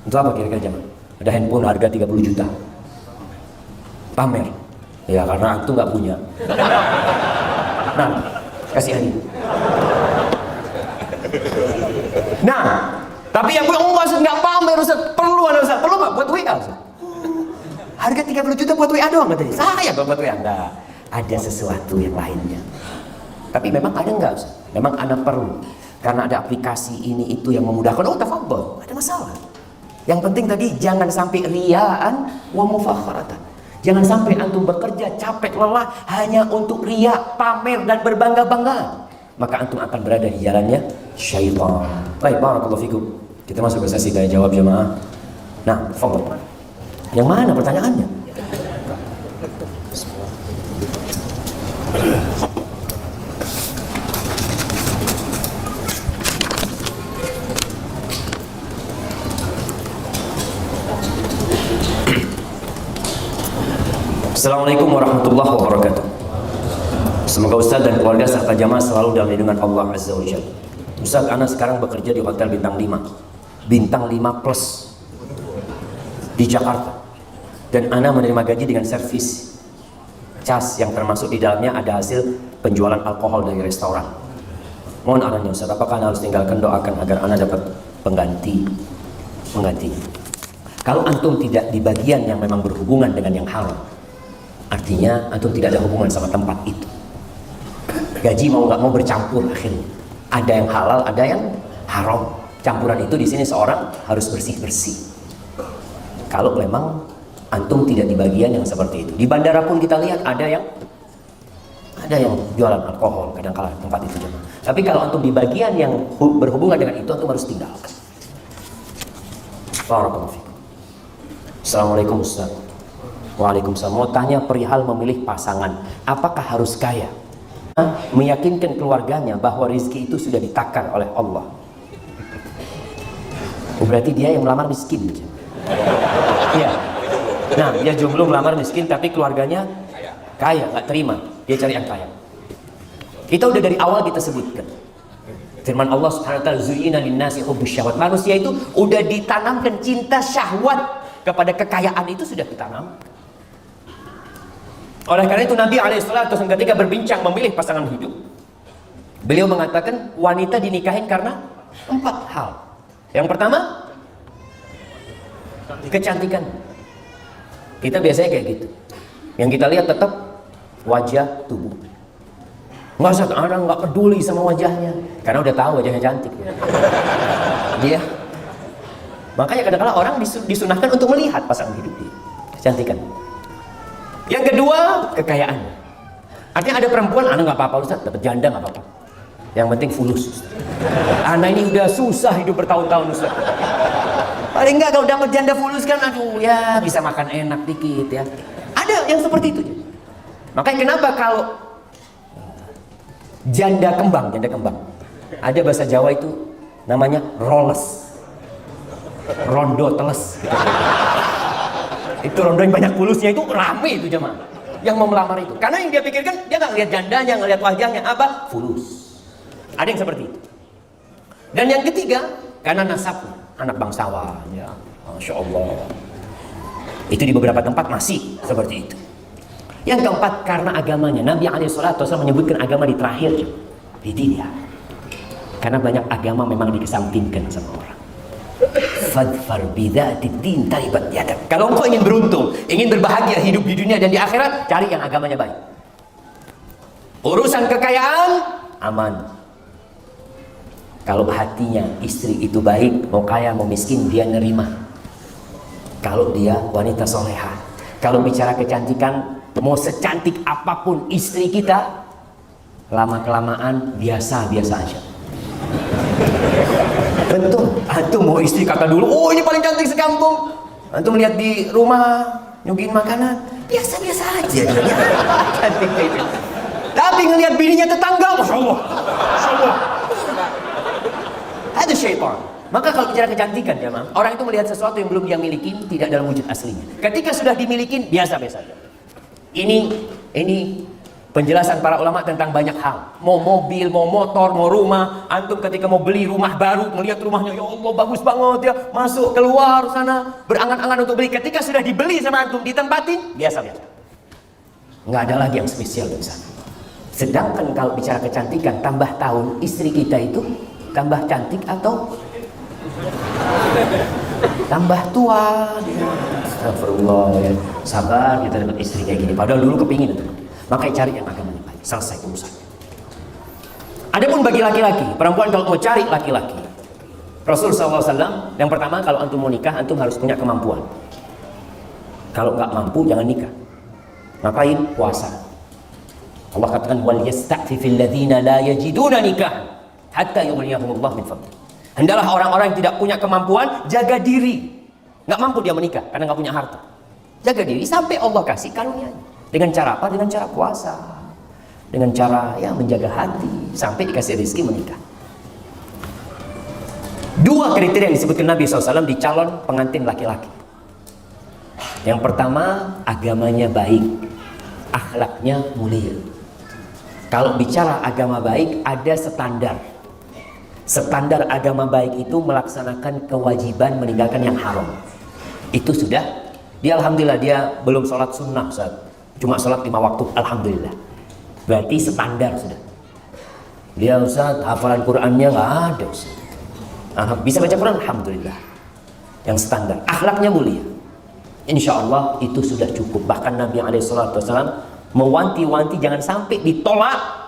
Untuk apa kira-kira jemaah? Ada handphone harga 30 juta. Pamer. Ya karena antum nggak punya. Nah, kasih hadiah. Nah, tapi yang punya Ustaz nggak pamer Ustaz. Perlu ada Ustaz. Perlu nggak buat WA Ustaz? Harga 30 juta buat WA doang katanya. Saya buat WA enggak. Ada sesuatu yang lainnya. Tapi memang ada enggak Ustaz? Memang Anda perlu, karena ada aplikasi ini itu yang memudahkan. Oh tafadhol, ada masalah. Yang penting tadi jangan sampai riyaan wa mufakharatan. Jangan sampai antum bekerja capek lelah hanya untuk riya, pamer dan berbangga-bangga. Maka antum akan berada di jalannya syaitan. Baik, barakallahu fikum. Kita masuk ke sesi tanya jawab jemaah. Nah, tafadhol. Yang mana pertanyaannya? Assalamualaikum warahmatullahi wabarakatuh. Semoga Ustaz dan keluarga serta jamaah selalu dalam lindungan Allah Azza wa Jalla. Ustaz, ana sekarang bekerja di hotel bintang 5. Bintang 5 plus di Jakarta. Dan ana menerima gaji dengan servis cas yang termasuk di dalamnya ada hasil penjualan alkohol dari restoran. Mohon arahannya Ustaz, apakah ana harus tinggalkan, doakan agar ana dapat pengganti. Kalau antum tidak di bagian yang memang berhubungan dengan yang haram, artinya antum tidak ada hubungan sama tempat itu. Gaji mau nggak mau bercampur akhirnya. Ada yang halal, ada yang haram. Campuran itu di sini seorang harus bersih-bersih. Kalau memang antum tidak di bagian yang seperti itu. Di bandara pun kita lihat ada yang jualan alkohol kadang-kala tempat itu. Tapi kalau antum di bagian yang berhubungan dengan itu, antum harus tinggalkan. Assalamualaikum Ustaz. Waalaikumsalam. Mau tanya perihal memilih pasangan, apakah harus kaya? Meyakinkan keluarganya bahwa rezeki itu sudah ditakar oleh Allah. Berarti dia yang melamar miskin. Iya. Nah, dia jomblo melamar miskin tapi keluarganya kaya, nggak terima. Dia cari yang kaya. Kita udah dari awal kita sebutkan. Firman Allah Subhanahu wa taala, "Zuyyina lin-nasi hubbus syahwat." Manusia itu udah ditanamkan cinta syahwat kepada kekayaan, itu sudah ditanam. Oleh karena itu Nabi SAW ketika berbincang memilih pasangan hidup, beliau mengatakan wanita dinikahin karena 4 hal. Yang pertama, kecantikan. Kita biasanya kayak gitu. Yang kita lihat tetap wajah, tubuh. Nggak usah, orang nggak peduli sama wajahnya, karena udah tahu wajahnya cantik. Dia, makanya kadang-kadang orang disunahkan untuk melihat pasangan hidup dia, kecantikan. Yang kedua, kekayaan. Artinya ada perempuan, anak nggak apa-apa Ustaz, dapat janda nggak apa-apa. Yang penting fulus Ustaz. Anak ini udah susah hidup bertahun-tahun Ustaz. Paling nggak kalau dapat janda fulus kan, aduh ya bisa makan enak dikit ya. Ada yang seperti itu. Makanya kenapa kalau janda kembang, ada bahasa Jawa itu namanya roles. rondo teles gitu. Itu rondo yang banyak fulusnya itu rame itu jemaah yang mau melamar itu, karena yang dia pikirkan dia nggak ngeliat jandanya, ngeliat wajahnya, apa? Fulus. Ada yang seperti itu. Dan yang ketiga, karena nasabnya, anak bangsawan ya, Masya Allah. Itu di beberapa tempat masih seperti itu. Yang keempat, karena agamanya. Nabi SAW menyebutkan agama di terakhir, di dia. Karena banyak agama memang dikesampingkan sama orang. Fadfar bidzatid din taribat yadak. Kalau engkau ingin beruntung, ingin berbahagia hidup di dunia dan di akhirat, cari yang agamanya baik. Urusan kekayaan aman. Kalau hatinya istri itu baik, mau kaya mau miskin dia nerima. Kalau dia wanita soleha. Kalau bicara kecantikan, mau secantik apapun istri kita, lama-kelamaan biasa-biasa aja. Betul. Antum mau istri kata dulu, oh ini paling cantik sekampung. Antum lihat di rumah nyuguhin makanan, biasa-biasa aja dia. Cantik itu. Tapi ngelihat bininya tetangga, Masya Allah. Masya Allah. Ada syaitan. Maka kalau bicara kecantikan ya, orang itu melihat sesuatu yang belum dia miliki tidak dalam wujud aslinya. Ketika sudah dimiliki biasa-biasa aja. Ini penjelasan para ulama tentang banyak hal. Mau mobil, mau motor, mau rumah. Antum ketika mau beli rumah baru, melihat rumahnya, ya Allah bagus banget ya, masuk keluar sana, berangan-angan untuk beli. Ketika sudah dibeli sama antum, ditempatin, biasa-biasa. Nggak ada lagi yang spesial di sana. Sedangkan kalau bicara kecantikan, tambah tahun istri kita itu tambah cantik atau tambah tua. Astagfirullah ya. Sabar kita dapat istri kayak gini. Padahal dulu kepingin itu. Makanya cari yang agamanya baik. Selesai urusannya. Adapun bagi laki-laki, perempuan kalau mau cari laki-laki, Rasulullah SAW yang pertama kalau antum mau nikah, antum harus punya kemampuan. Kalau nggak mampu jangan nikah. Ngapain? Puasa. Allah katakan wal yasta'fifil ladzina la yajiduna nikah hatta yughniyahumullah min fadli. Hendaklah orang-orang yang tidak punya kemampuan jaga diri. Nggak mampu dia menikah karena nggak punya harta. Jaga diri sampai Allah kasih karunia-Nya. Dengan cara apa? Dengan cara puasa. Dengan cara ya menjaga hati sampai dikasih rezeki menikah. Dua kriteria yang disebutkan Nabi SAW di calon pengantin laki-laki. Yang pertama, agamanya baik, akhlaknya mulia. Kalau bicara agama baik, ada standar. Standar agama baik itu melaksanakan kewajiban, meninggalkan yang haram. Itu sudah, dia alhamdulillah dia belum sholat sunnah, Ustaz. Cuma sholat 5 waktu, alhamdulillah. Berarti standar sudah. Dia Ustaz, hafalan Qur'annya nggak ada Ustaz. Bisa baca Quran, alhamdulillah. Yang standar, akhlaknya mulia. Insya Allah itu sudah cukup. Bahkan Nabi SAW mewanti-wanti jangan sampai ditolak.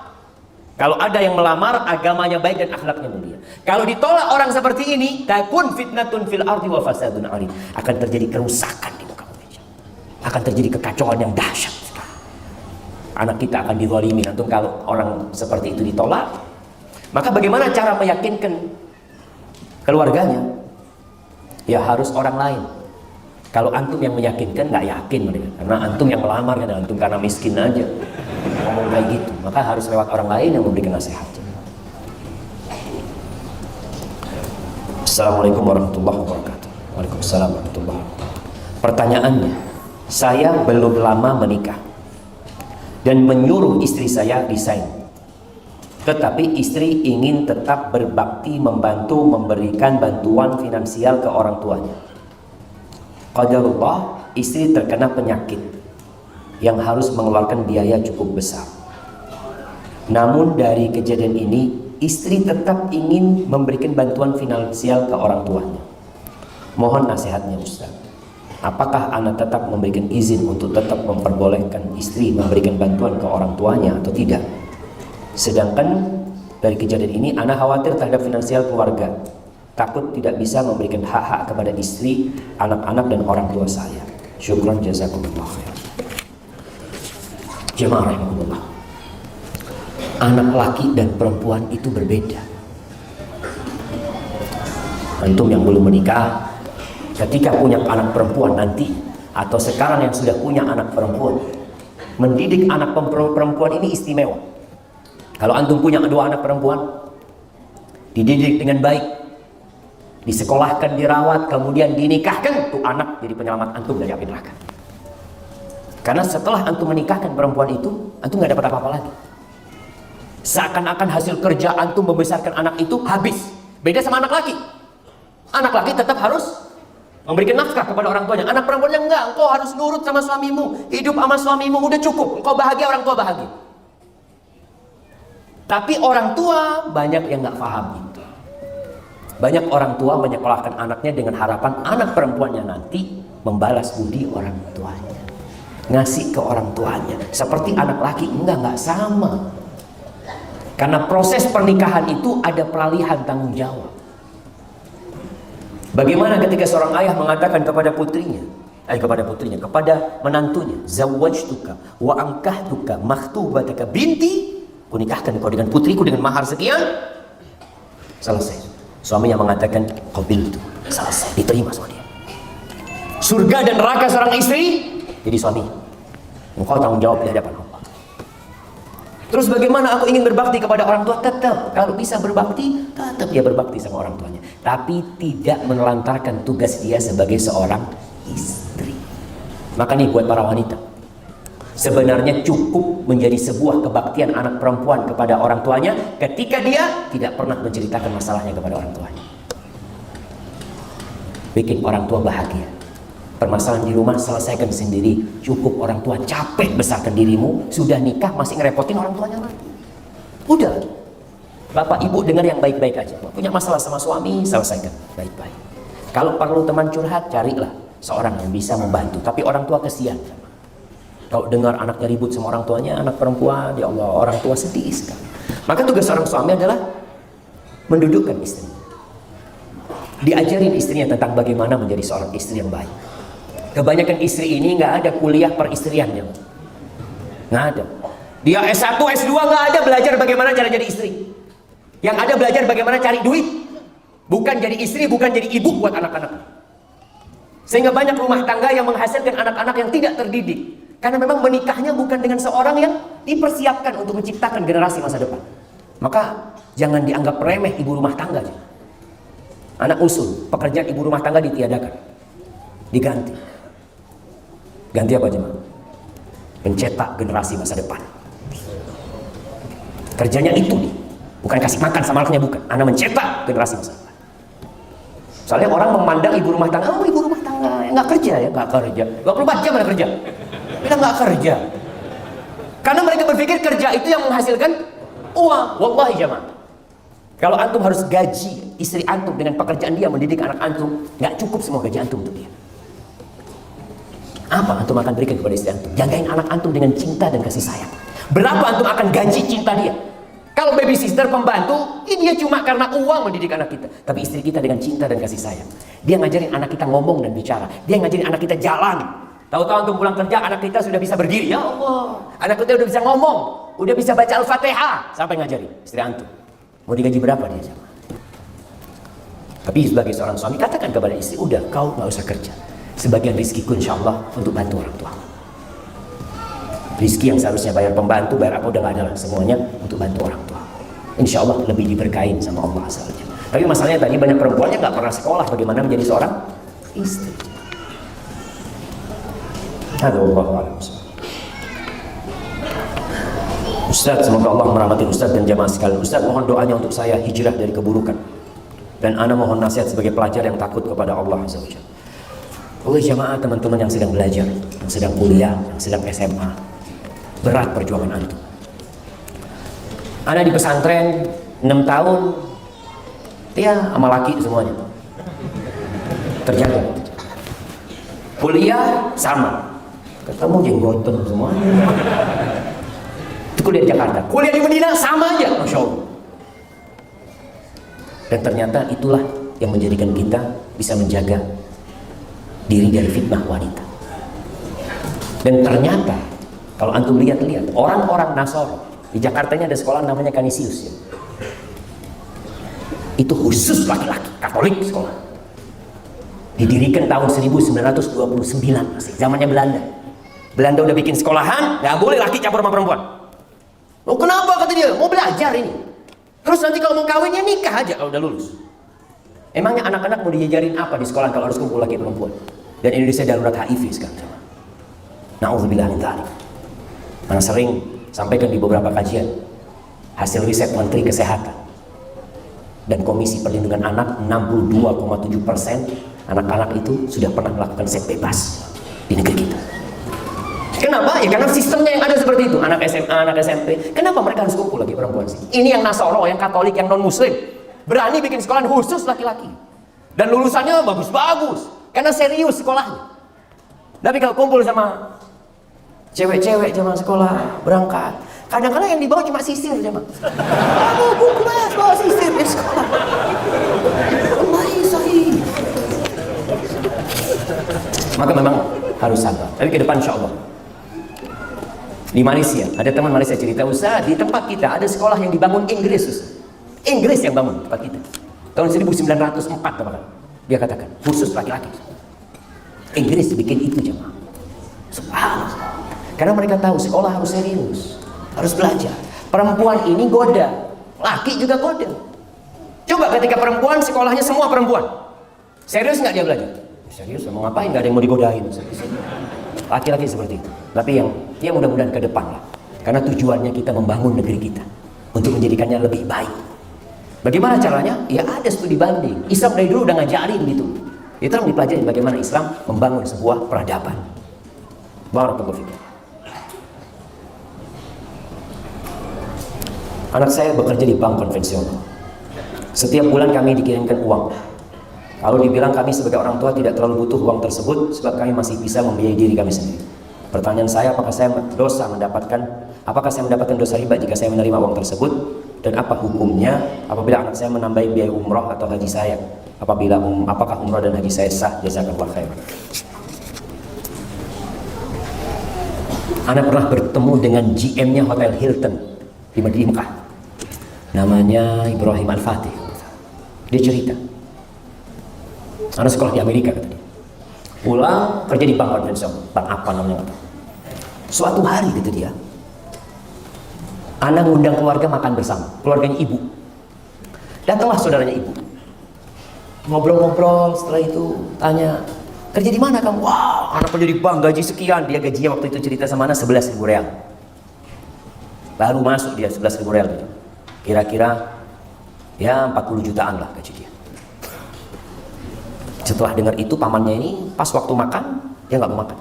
Kalau ada yang melamar agamanya baik dan akhlaknya mulia. Kalau ditolak orang seperti ini, takun fitnatun fil ardi wa fasadun arid. Akan terjadi kerusakan di muka bumi. Akan terjadi kekacauan yang dahsyat. Anak kita akan dizalimi. Antum kalau orang seperti itu ditolak, maka bagaimana cara meyakinkan keluarganya? Ya harus orang lain. Kalau antum yang meyakinkan, nggak yakin mereka. Karena antum yang melamar, kan antum karena miskin aja ngomong kayak gitu. Maka harus lewat orang lain yang memberikan nasihat. Assalamualaikum warahmatullahi wabarakatuh. Waalaikumsalam warahmatullahi wabarakatuh. Pertanyaannya, saya belum lama menikah dan menyuruh istri saya resign. Tetapi istri ingin tetap berbakti, membantu, memberikan bantuan finansial ke orang tuanya. Qadarullah, istri terkena penyakit yang harus mengeluarkan biaya cukup besar. Namun dari kejadian ini, istri tetap ingin memberikan bantuan finansial ke orang tuanya. Mohon nasihatnya Ustaz. Apakah anak tetap memberikan izin untuk tetap memperbolehkan istri memberikan bantuan ke orang tuanya atau tidak? Sedangkan dari kejadian ini, anak khawatir terhadap finansial keluarga. Takut tidak bisa memberikan hak-hak kepada istri, anak-anak dan orang tua saya. Syukran jazakumullah khair. Jemaah rahimakumullah. Anak laki dan perempuan itu berbeda. Antum yang belum menikah, ketika punya anak perempuan nanti, atau sekarang yang sudah punya anak perempuan, mendidik anak perempuan ini istimewa. Kalau antum punya 2 anak perempuan, dididik dengan baik, disekolahkan, dirawat, kemudian dinikahkan, tuh anak jadi penyelamat antum dari api neraka. Karena setelah antum menikahkan perempuan itu, antum nggak dapat apa-apa lagi. Seakan-akan hasil kerja antum membesarkan anak itu habis. Beda sama anak laki. Anak laki tetap harus memberikan nafkah kepada orang tuanya. Anak perempuannya enggak, engkau harus nurut sama suamimu, hidup sama suamimu, udah cukup. Engkau bahagia, orang tua bahagia. Tapi orang tua banyak yang nggak paham itu. Banyak orang tua menyekolahkan anaknya dengan harapan anak perempuannya nanti membalas budi orang tuanya, ngasih ke orang tuanya. Seperti anak laki, enggak sama. Karena proses pernikahan itu ada peralihan tanggung jawab. Bagaimana ketika seorang ayah mengatakan kepada putrinya, kepada menantunya, zawwajtuka wa ankahtuka makhtubataka binti, kunikahkan kau dengan putriku dengan mahar sekian. Selesai. Suaminya mengatakan qabiltu, selesai, diterima sama dia. Surga dan neraka seorang istri jadi suami. Engkau tanggung jawab di hadapan Allah. Terus bagaimana aku ingin berbakti kepada orang tua? Tetap, kalau bisa berbakti, tetap dia berbakti sama orang tuanya. Tapi tidak menelantarkan tugas dia sebagai seorang istri. Maka nih buat para wanita, sebenarnya cukup menjadi sebuah kebaktian anak perempuan kepada orang tuanya ketika dia tidak pernah menceritakan masalahnya kepada orang tuanya. Bikin orang tua bahagia. Permasalahan di rumah selesaikan sendiri. Cukup orang tua capek besarkan dirimu, sudah nikah masih ngerepotin orang tuanya lagi. Udah, bapak ibu dengar yang baik-baik aja. Punya masalah sama suami, selesaikan baik-baik. Kalau perlu teman curhat, carilah seorang yang bisa membantu. Tapi orang tua kesian. Kalau dengar anaknya ribut sama orang tuanya, anak perempuan, ya Allah, orang tua sedih sekali. Maka tugas seorang suami adalah mendudukkan istri, diajarin istrinya tentang bagaimana menjadi seorang istri yang baik. Kebanyakan istri ini nggak ada kuliah peristriannya, nggak ada. Dia S1, S2 nggak ada belajar bagaimana cara jadi istri. Yang ada belajar bagaimana cari duit, bukan jadi istri, bukan jadi ibu buat anak-anak. Sehingga banyak rumah tangga yang menghasilkan anak-anak yang tidak terdidik. Karena memang menikahnya bukan dengan seorang yang dipersiapkan untuk menciptakan generasi masa depan. Maka jangan dianggap remeh ibu rumah tangga. Anak usul, pekerjaan ibu rumah tangga ditiadakan, diganti. Ganti apa aja? Mencetak generasi masa depan. Kerjanya itu nih, bukan kasih makan sama anaknya, bukan. Anda mencetak generasi masa depan. Soalnya orang memandang ibu rumah tangga, oh ibu rumah tangga nggak kerja ya, nggak kerja, 24 jam mana kerja? Kita nggak kerja. Karena mereka berpikir kerja itu yang menghasilkan uang. Wallahi jamaah, kalau antum harus gaji istri antum dengan pekerjaan dia mendidik anak antum, nggak cukup semua gaji antum untuk dia. Apa antum akan berikan kepada istri antum? Jagain anak antum dengan cinta dan kasih sayang. Berapa antum akan gaji cinta dia? Kalau babysitter, pembantu, ini dia cuma karena uang mendidik anak kita. Tapi istri kita dengan cinta dan kasih sayang, dia ngajarin anak kita ngomong dan bicara. Dia ngajarin anak kita jalan. Tahu-tahu antum pulang kerja, anak kita sudah bisa berdiri. Ya Allah, anak kita udah bisa ngomong, udah bisa baca Al-Fatihah. Sampai ngajarin istri antum. Mau digaji berapa dia sama? Tapi sebagai seorang suami, katakan kepada istri, udah kau nggak usah kerja. Sebagian rizkiku insya Allah untuk bantu orang tua. Rizki yang seharusnya bayar pembantu, bayar apa, udah nggak ada lah. Semuanya untuk bantu orang tua. Insya Allah lebih diberkahin sama Allah asalnya. Tapi masalahnya tadi banyak perempuan yang nggak pernah sekolah bagaimana menjadi seorang istri. Ustaz, semoga Allah merahmati Ustaz dan jamaah sekalian. Ustaz, mohon doanya untuk saya hijrah dari keburukan. Dan ana mohon nasihat sebagai pelajar yang takut kepada Allah Azza wa Jalla. Oleh jamaah teman-teman yang sedang belajar, yang sedang kuliah, yang sedang SMA, berat perjuangan antum. Ana di pesantren 6 tahun, ya sama laki semuanya. Terjaga. Kuliah sama, ketemu jenggotan semuanya. Itu kuliah di Jakarta. Kuliah di Medina sama aja, Masya Allah. Dan ternyata itulah yang menjadikan kita bisa menjaga diri dari fitnah wanita. Dan ternyata kalau antum lihat-lihat orang-orang Nasoro di Jakarta ini ada sekolah namanya Canisius ya. Itu khusus laki-laki Katolik sekolah. Didirikan tahun 1929 masih zamannya Belanda. Belanda udah bikin sekolahan, nggak boleh laki campur sama perempuan. Oh kenapa kata dia? Mau belajar ini. Terus nanti kalau mau kawinnya nikah aja kalau udah lulus. Emangnya anak-anak mau diajarin apa di sekolah kalau harus kumpul laki perempuan? Dan Indonesia darurat HIV sekarang. Na'udzubillah min dzalik. Mana sering sampaikan di beberapa kajian hasil riset Menteri Kesehatan dan Komisi Perlindungan Anak, 62,7% anak-anak itu sudah pernah melakukan seks bebas di negeri kita. Kenapa? Ya karena sistemnya yang ada seperti itu. Anak SMA, anak SMP, kenapa mereka harus kumpul lagi perempuan sih? Ini yang Nasoro, yang Katolik, yang non-Muslim berani bikin sekolah khusus laki-laki dan lulusannya bagus-bagus karena serius sekolahnya. Tapi kalau kumpul sama cewek-cewek zaman sekolah berangkat, kadang-kadang yang dibawa cuma sisir zaman. Buku mas, bawa sisir di sekolah. Sahih. Maka memang harus sabar. Tapi ke depan insya Allah. Di Malaysia, ada teman Malaysia cerita, usaha di tempat kita ada sekolah yang dibangun Inggris. Inggris yang bangun tempat kita. Tahun 1904 bahkan. Dia katakan, khusus laki-laki. Inggris bikin itu jemaah. Subhanallah. Karena mereka tahu sekolah harus serius, harus belajar. Perempuan ini goda, laki juga goda. Coba ketika perempuan sekolahnya semua perempuan, serius nggak dia belajar? Serius, mau ngapain? Nggak ada yang mau digodain. Laki-laki seperti itu. Tapi yang mudah-mudahan ke depan lah. Karena tujuannya kita membangun negeri kita untuk menjadikannya lebih baik. Bagaimana caranya? Ya ada studi banding. Islam dari dulu udah ngajarin gitu. Itu yang dipelajari bagaimana Islam membangun sebuah peradaban. Barakallahu fikum. Anak saya bekerja di bank konvensional. Setiap bulan kami dikirimkan uang. Kalau dibilang kami sebagai orang tua tidak terlalu butuh uang tersebut sebab kami masih bisa membiayai diri kami sendiri. Pertanyaan saya, apakah saya mendapatkan dosa riba jika saya menerima uang tersebut, dan apa hukumnya apabila anak saya menambahi biaya umroh atau haji saya? Apakah umroh dan haji saya sah? Jazakallahu khairan. Anak pernah bertemu dengan GM-nya Hotel Hilton di Mekah. Namanya Ibrahim Al-Fatih. Dia cerita, anak sekolah di Amerika kata dia. Pulang kerja di bank konvensional, bank apa namanya? Suatu hari gitu dia, anak ngundang keluarga makan bersama, keluarganya ibu. Datanglah saudaranya ibu. Ngobrol-ngobrol, setelah itu tanya, kerja di mana kamu? Wah, anak kerja di bank, gaji sekian. Dia gajinya waktu itu cerita sama anak 11.000 real. Baru masuk dia 11.000 real gitu. Kira-kira ya 40 jutaan lah gaji dia. Setelah dengar itu pamannya ini pas waktu makan dia nggak mau makan.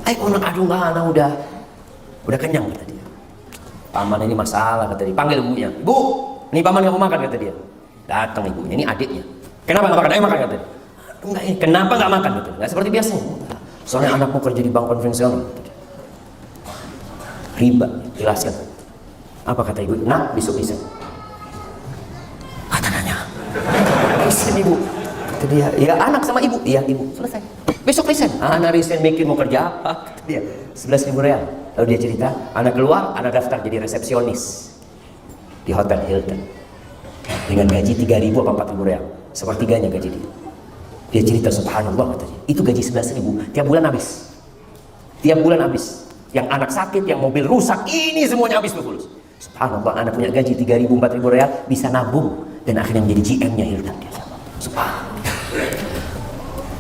Aduh anak udah kenyang kata dia. Paman ini masalah kata dia. Panggil ibunya. Bu, ini paman nggak mau makan kata dia. Datang ibunya, ini adiknya. Kenapa nggak makan? Ayo makan kata dia. Enggak, kenapa nggak makan kata dia. Nggak seperti biasanya. Soalnya anakmu kerja di bank konvensional. Riba, jelaskan. Apa kata ibu? Nah, besok bisa. Kata nanya. Resign ibu. Kata dia, ya anak sama ibu. Iya ibu, selesai. Besok resign. Anak resign mikir mau kerja apa? Kata dia, 11.000 real. Lalu dia cerita, anak keluar, anak daftar jadi resepsionis di Hotel Hilton dengan gaji 3.000 atau 4.000 real, sepertiganya gaji dia. Dia cerita subhanallah katanya, itu gaji 11.000 tiap bulan habis. Tiap bulan habis. Yang anak sakit, yang mobil rusak, ini semuanya habis fulus. Subhanallah, anak punya gaji 3.000 4.000 real bisa nabung dan akhirnya menjadi GM-nya Hilton dia. Subhanallah.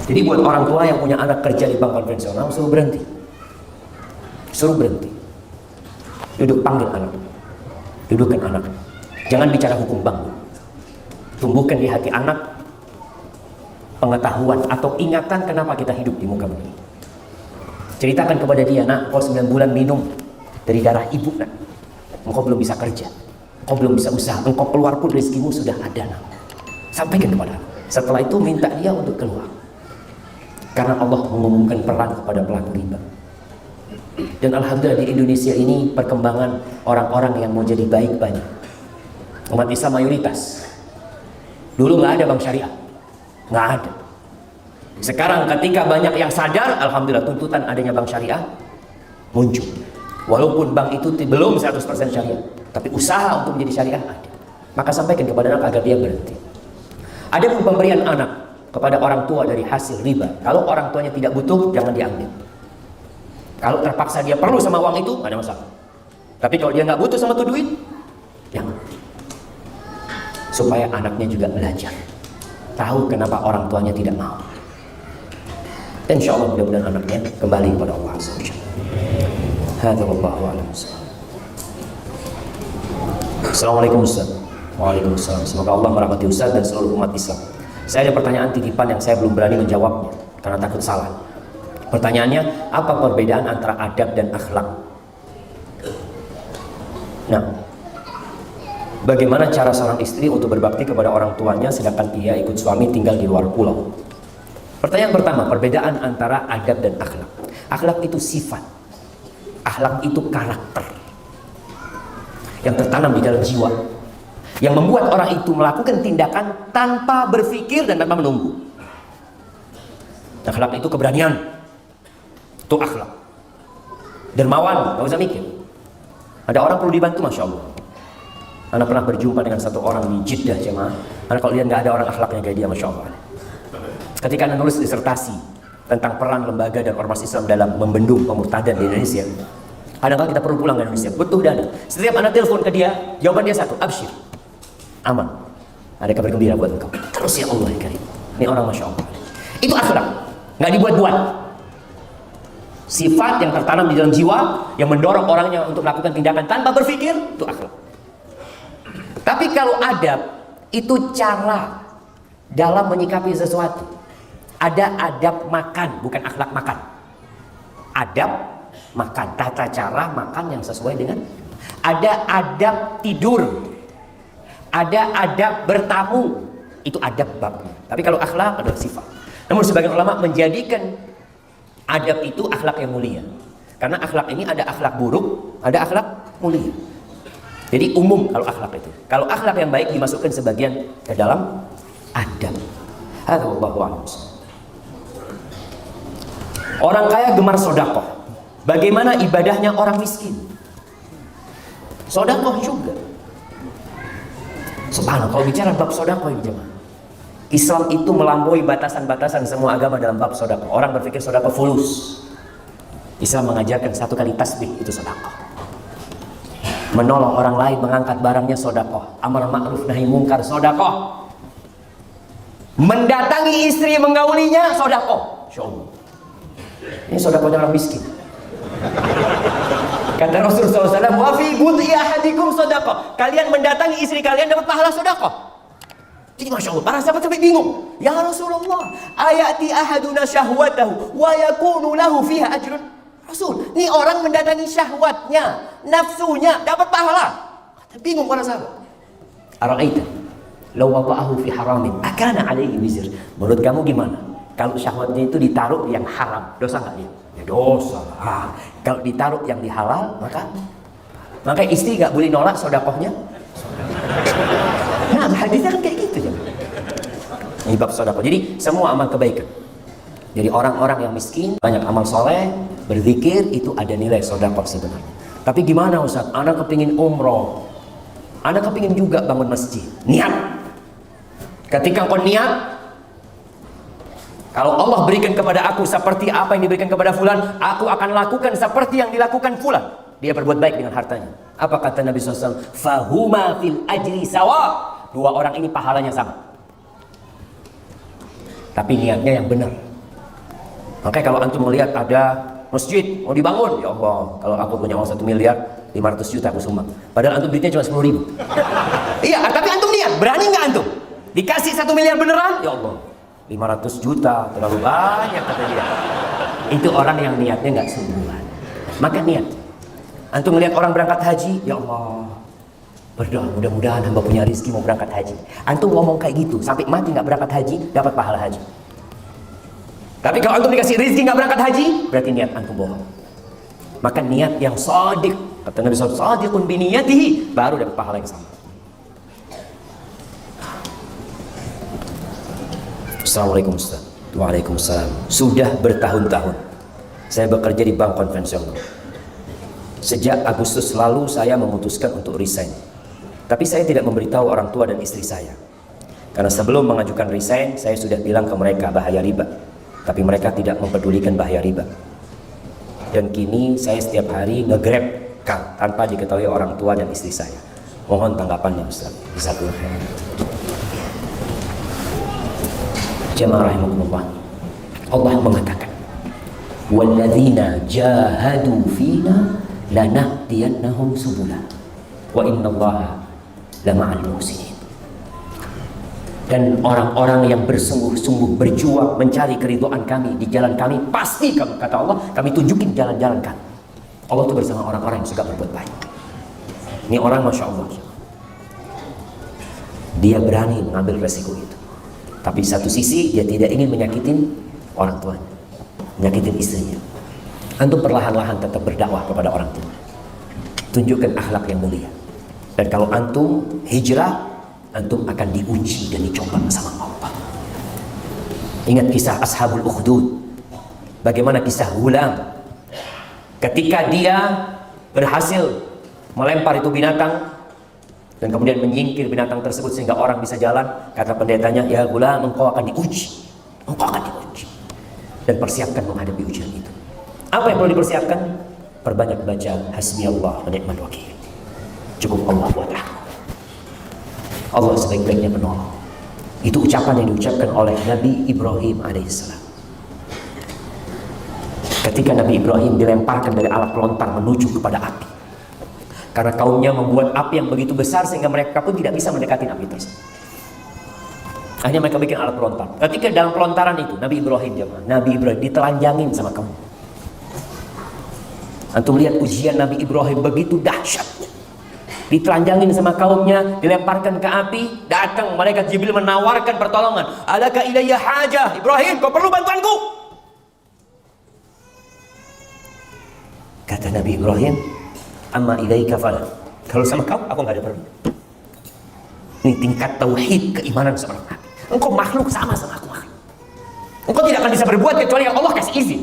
Jadi buat orang tua yang punya anak kerja di bank konvensional, suruh berhenti. Suruh berhenti. Duduk, panggil anak. Dudukkan anak. Jangan bicara hukum bank. Tumbuhkan di hati anak pengetahuan atau ingatan kenapa kita hidup di muka bumi. Ceritakan kepada dia, nak, kau 9 bulan minum dari darah ibu, nak. Engkau belum bisa kerja, engkau belum bisa usaha, engkau keluar pun rezekimu sudah ada, nak. Sampaikan kepada anak. Setelah itu minta dia untuk keluar. Karena Allah mengumumkan perang kepada pelaku riba. Dan alhamdulillah di Indonesia ini perkembangan orang-orang yang mau jadi baik banyak. Umat Islam mayoritas. Dulu nggak ada bank syariah, nggak ada. Sekarang ketika banyak yang sadar, alhamdulillah tuntutan adanya bank syariah muncul. Walaupun bank itu belum 100% syariah, tapi usaha untuk menjadi syariah ada. Maka sampaikan kepada anak agar dia berhenti. Ada pun pemberian anak kepada orang tua dari hasil riba. Kalau orang tuanya tidak butuh, jangan diambil. Kalau terpaksa dia perlu sama uang itu, nggak ada masalah. Tapi kalau dia nggak butuh sama tuh duit, jangan. supaya anaknya juga belajar, tahu kenapa orang tuanya tidak mau. Dan insya Allah mudah-mudahan anaknya kembali kepada Allah SWT. Hadza wallahu a'lam. Assalamualaikum Ustaz. Waalaikumsalam. Semoga Allah merahmati Ustaz dan seluruh umat Islam. Saya ada pertanyaan titipan yang saya belum berani menjawabnya karena takut salah. Pertanyaannya, apa perbedaan antara adab dan akhlak? Nah, bagaimana cara seorang istri untuk berbakti kepada orang tuanya sedangkan ia ikut suami tinggal di luar pulau? Pertanyaan pertama, perbedaan antara adab dan akhlak. Akhlak itu sifat, akhlak itu karakter yang tertanam di dalam jiwa, yang membuat orang itu melakukan tindakan tanpa berpikir dan tanpa menunggu. Akhlak itu keberanian, itu akhlak. Dermawan, gak usah mikir. Ada orang perlu dibantu, Masya Allah. Anda pernah berjumpa dengan satu orang di Jeddah, jemaah. Anda kalau lihat gak ada orang akhlaknya kayak dia, Masya Allah. Ketika Anda nulis disertasi tentang peran lembaga dan ormas Islam dalam membendung pemurtadan di Indonesia, kadang-kadang kita perlu pulang ke Indonesia, butuh dana. Setiap Anda telepon ke dia, jawaban dia satu, absyir, aman, ada kabar gembira buat engkau. Terus ya Allah ya Karim. Ini orang Masya Allah. Itu akhlak, nggak dibuat-buat. Sifat yang tertanam di dalam jiwa, yang mendorong orangnya untuk melakukan tindakan tanpa berpikir, itu akhlak. Tapi kalau adab, itu cara dalam menyikapi sesuatu. Ada adab makan, bukan akhlak makan. Adab makan, tata cara makan yang sesuai dengan. Ada adab tidur, ada adab bertamu, itu adab babnya. Tapi kalau akhlak adalah sifat. Namun sebagian ulama menjadikan adab itu akhlak yang mulia, karena akhlak ini ada akhlak buruk, ada akhlak mulia. Jadi umum kalau akhlak itu. Kalau akhlak yang baik dimasukkan sebagian ke dalam adab. Hadza wallahu a'lam. Orang kaya gemar sodakoh. Bagaimana ibadahnya orang miskin? Sodakoh juga. Subhanallah, kalau bicara bab sodakoh ini jemaah, Islam itu melampaui batasan-batasan semua agama dalam bab sodakoh. Orang berpikir sodakoh fulus. Islam mengajarkan satu kali tasbih itu sodakoh. Menolong orang lain mengangkat barangnya sodakoh. Amar ma'ruf nahi mungkar sodakoh. Mendatangi istri menggaulinya sodakoh. Insyaallah. Ini sodakohnya orang miskin. Kata Rasulullah SAW, wa fi bud'i ahadikum sodakoh. Kalian mendatangi istri kalian dapat pahala sodakoh. Jadi Masya Allah, para sahabat sampai bingung. Ya Rasulullah, ayati ahaduna syahwatahu wa yakunu lahu fiha ajrun. Rasul, ini orang mendatangi syahwatnya, nafsunya, dapat pahala. Kata bingung para sahabat. Ara'aita law wada'ahu fi haramin akana alaihi wizr. Menurut kamu gimana? Kalau syahwatnya itu ditaruh yang haram, dosa nggak dia? Ya dosa. Kalau ditaruh yang di halal, maka istri nggak boleh nolak sodakohnya. Nah, hadisnya kan kayak gitu ya. Ini bab sodakoh. Jadi semua amal kebaikan. Jadi orang-orang yang miskin banyak amal soleh, berzikir, itu ada nilai sodakoh sebenarnya. Tapi gimana Ustaz? Anak kepingin umroh, anak kepingin juga bangun masjid. Niat. Ketika kau niat, kalau Allah berikan kepada aku seperti apa yang diberikan kepada fulan, aku akan lakukan seperti yang dilakukan fulan. Dia berbuat baik dengan hartanya. Apa kata Nabi SAW? Fahuma fil ajri sawa. Dua orang ini pahalanya sama. Tapi niatnya yang benar. Makanya kalau antum melihat ada masjid mau dibangun, ya Allah, kalau aku punya uang 1 miliar 500 juta aku sumbang. Padahal antum duitnya cuma 10.000. Iya, tapi antum niat, berani nggak antum? Dikasih 1 miliar beneran? Ya Allah, 500 juta terlalu banyak kata dia. Itu orang yang niatnya nggak sungguhan. Maka niat. Antum melihat orang berangkat haji, ya Allah, berdoa mudah-mudahan hamba punya rezeki mau berangkat haji. Antum ngomong kayak gitu sampai mati nggak berangkat haji, dapat pahala haji. Tapi kalau antum dikasih rezeki nggak berangkat haji, berarti niat antum bohong. Maka niat yang shadiq, kata Nabi SAW, shadiqun biniyatihi, baru dapat pahala yang sama. Assalamualaikum Ustaz. Waalaikumsalam. Sudah bertahun-tahun saya bekerja di bank konvensional. Sejak Agustus lalu saya memutuskan untuk resign. Tapi saya tidak memberitahu orang tua dan istri saya. Karena sebelum mengajukan resign, saya sudah bilang ke mereka bahaya riba. Tapi mereka tidak mempedulikan bahaya riba. Dan kini saya setiap hari nge-grab car tanpa diketahui orang tua dan istri saya. Mohon tanggapannya Ustaz. Jazakallahu khair. Jamaah rahimakumullah. Allah mengatakan, "Walladzina jahadu fina lanahdiyannahum subula wa innallaha lama'al muhsinin." Dan orang-orang yang bersungguh-sungguh berjuang mencari keridhaan kami di jalan kami, pasti kami, kata Allah, kami tunjukin jalan-jalan kami. Allah itu bersama orang-orang yang suka berbuat baik. Ini orang Masya Allah, dia berani mengambil resiko itu. Tapi satu sisi dia tidak ingin menyakitin orang tuanya, menyakitin istrinya. Antum perlahan-lahan tetap berdakwah kepada orang tua, tunjukkan akhlak yang mulia. Dan kalau antum hijrah, antum akan diuji dan dicoba sama Allah. Ingat kisah Ashabul Ukhdud, bagaimana kisah Hulam ketika dia berhasil melempar itu binatang dan kemudian menyingkir binatang tersebut sehingga orang bisa jalan. Kata pendetanya, "Ya Hulam, engkau akan diuji, engkau akan diuji, dan persiapkan menghadapi ujian itu." Apa yang perlu dipersiapkan? Perbanyak baca hasbiyallah wa ni'mal wakil. Cukup Allah buat aku, Allah sebaik-baiknya penolong. Itu ucapan yang diucapkan oleh Nabi Ibrahim alaihissalam ketika Nabi Ibrahim dilemparkan dari alat pelontar menuju kepada api, karena kaumnya membuat api yang begitu besar sehingga mereka pun tidak bisa mendekati api tersebut. Akhirnya mereka bikin alat pelontar. Ketika dalam pelontaran itu Nabi Ibrahim ditelanjangin sama kaum. Antum lihat ujian Nabi Ibrahim begitu dahsyat. Ditelanjangin sama kaumnya, dilemparkan ke api. Datang malaikat Jibril menawarkan pertolongan. "Alaka ilayya hajah, Ibrahim, kau perlu bantuanku?" Kata Nabi Ibrahim, "Amma ilaika fala." Kalau sama kau, aku nggak ada perlu. Ini tingkat tauhid keimanan seorang nabi. Engkau makhluk sama aku makhluk. Engkau tidak akan bisa berbuat kecuali yang Allah kasih izin.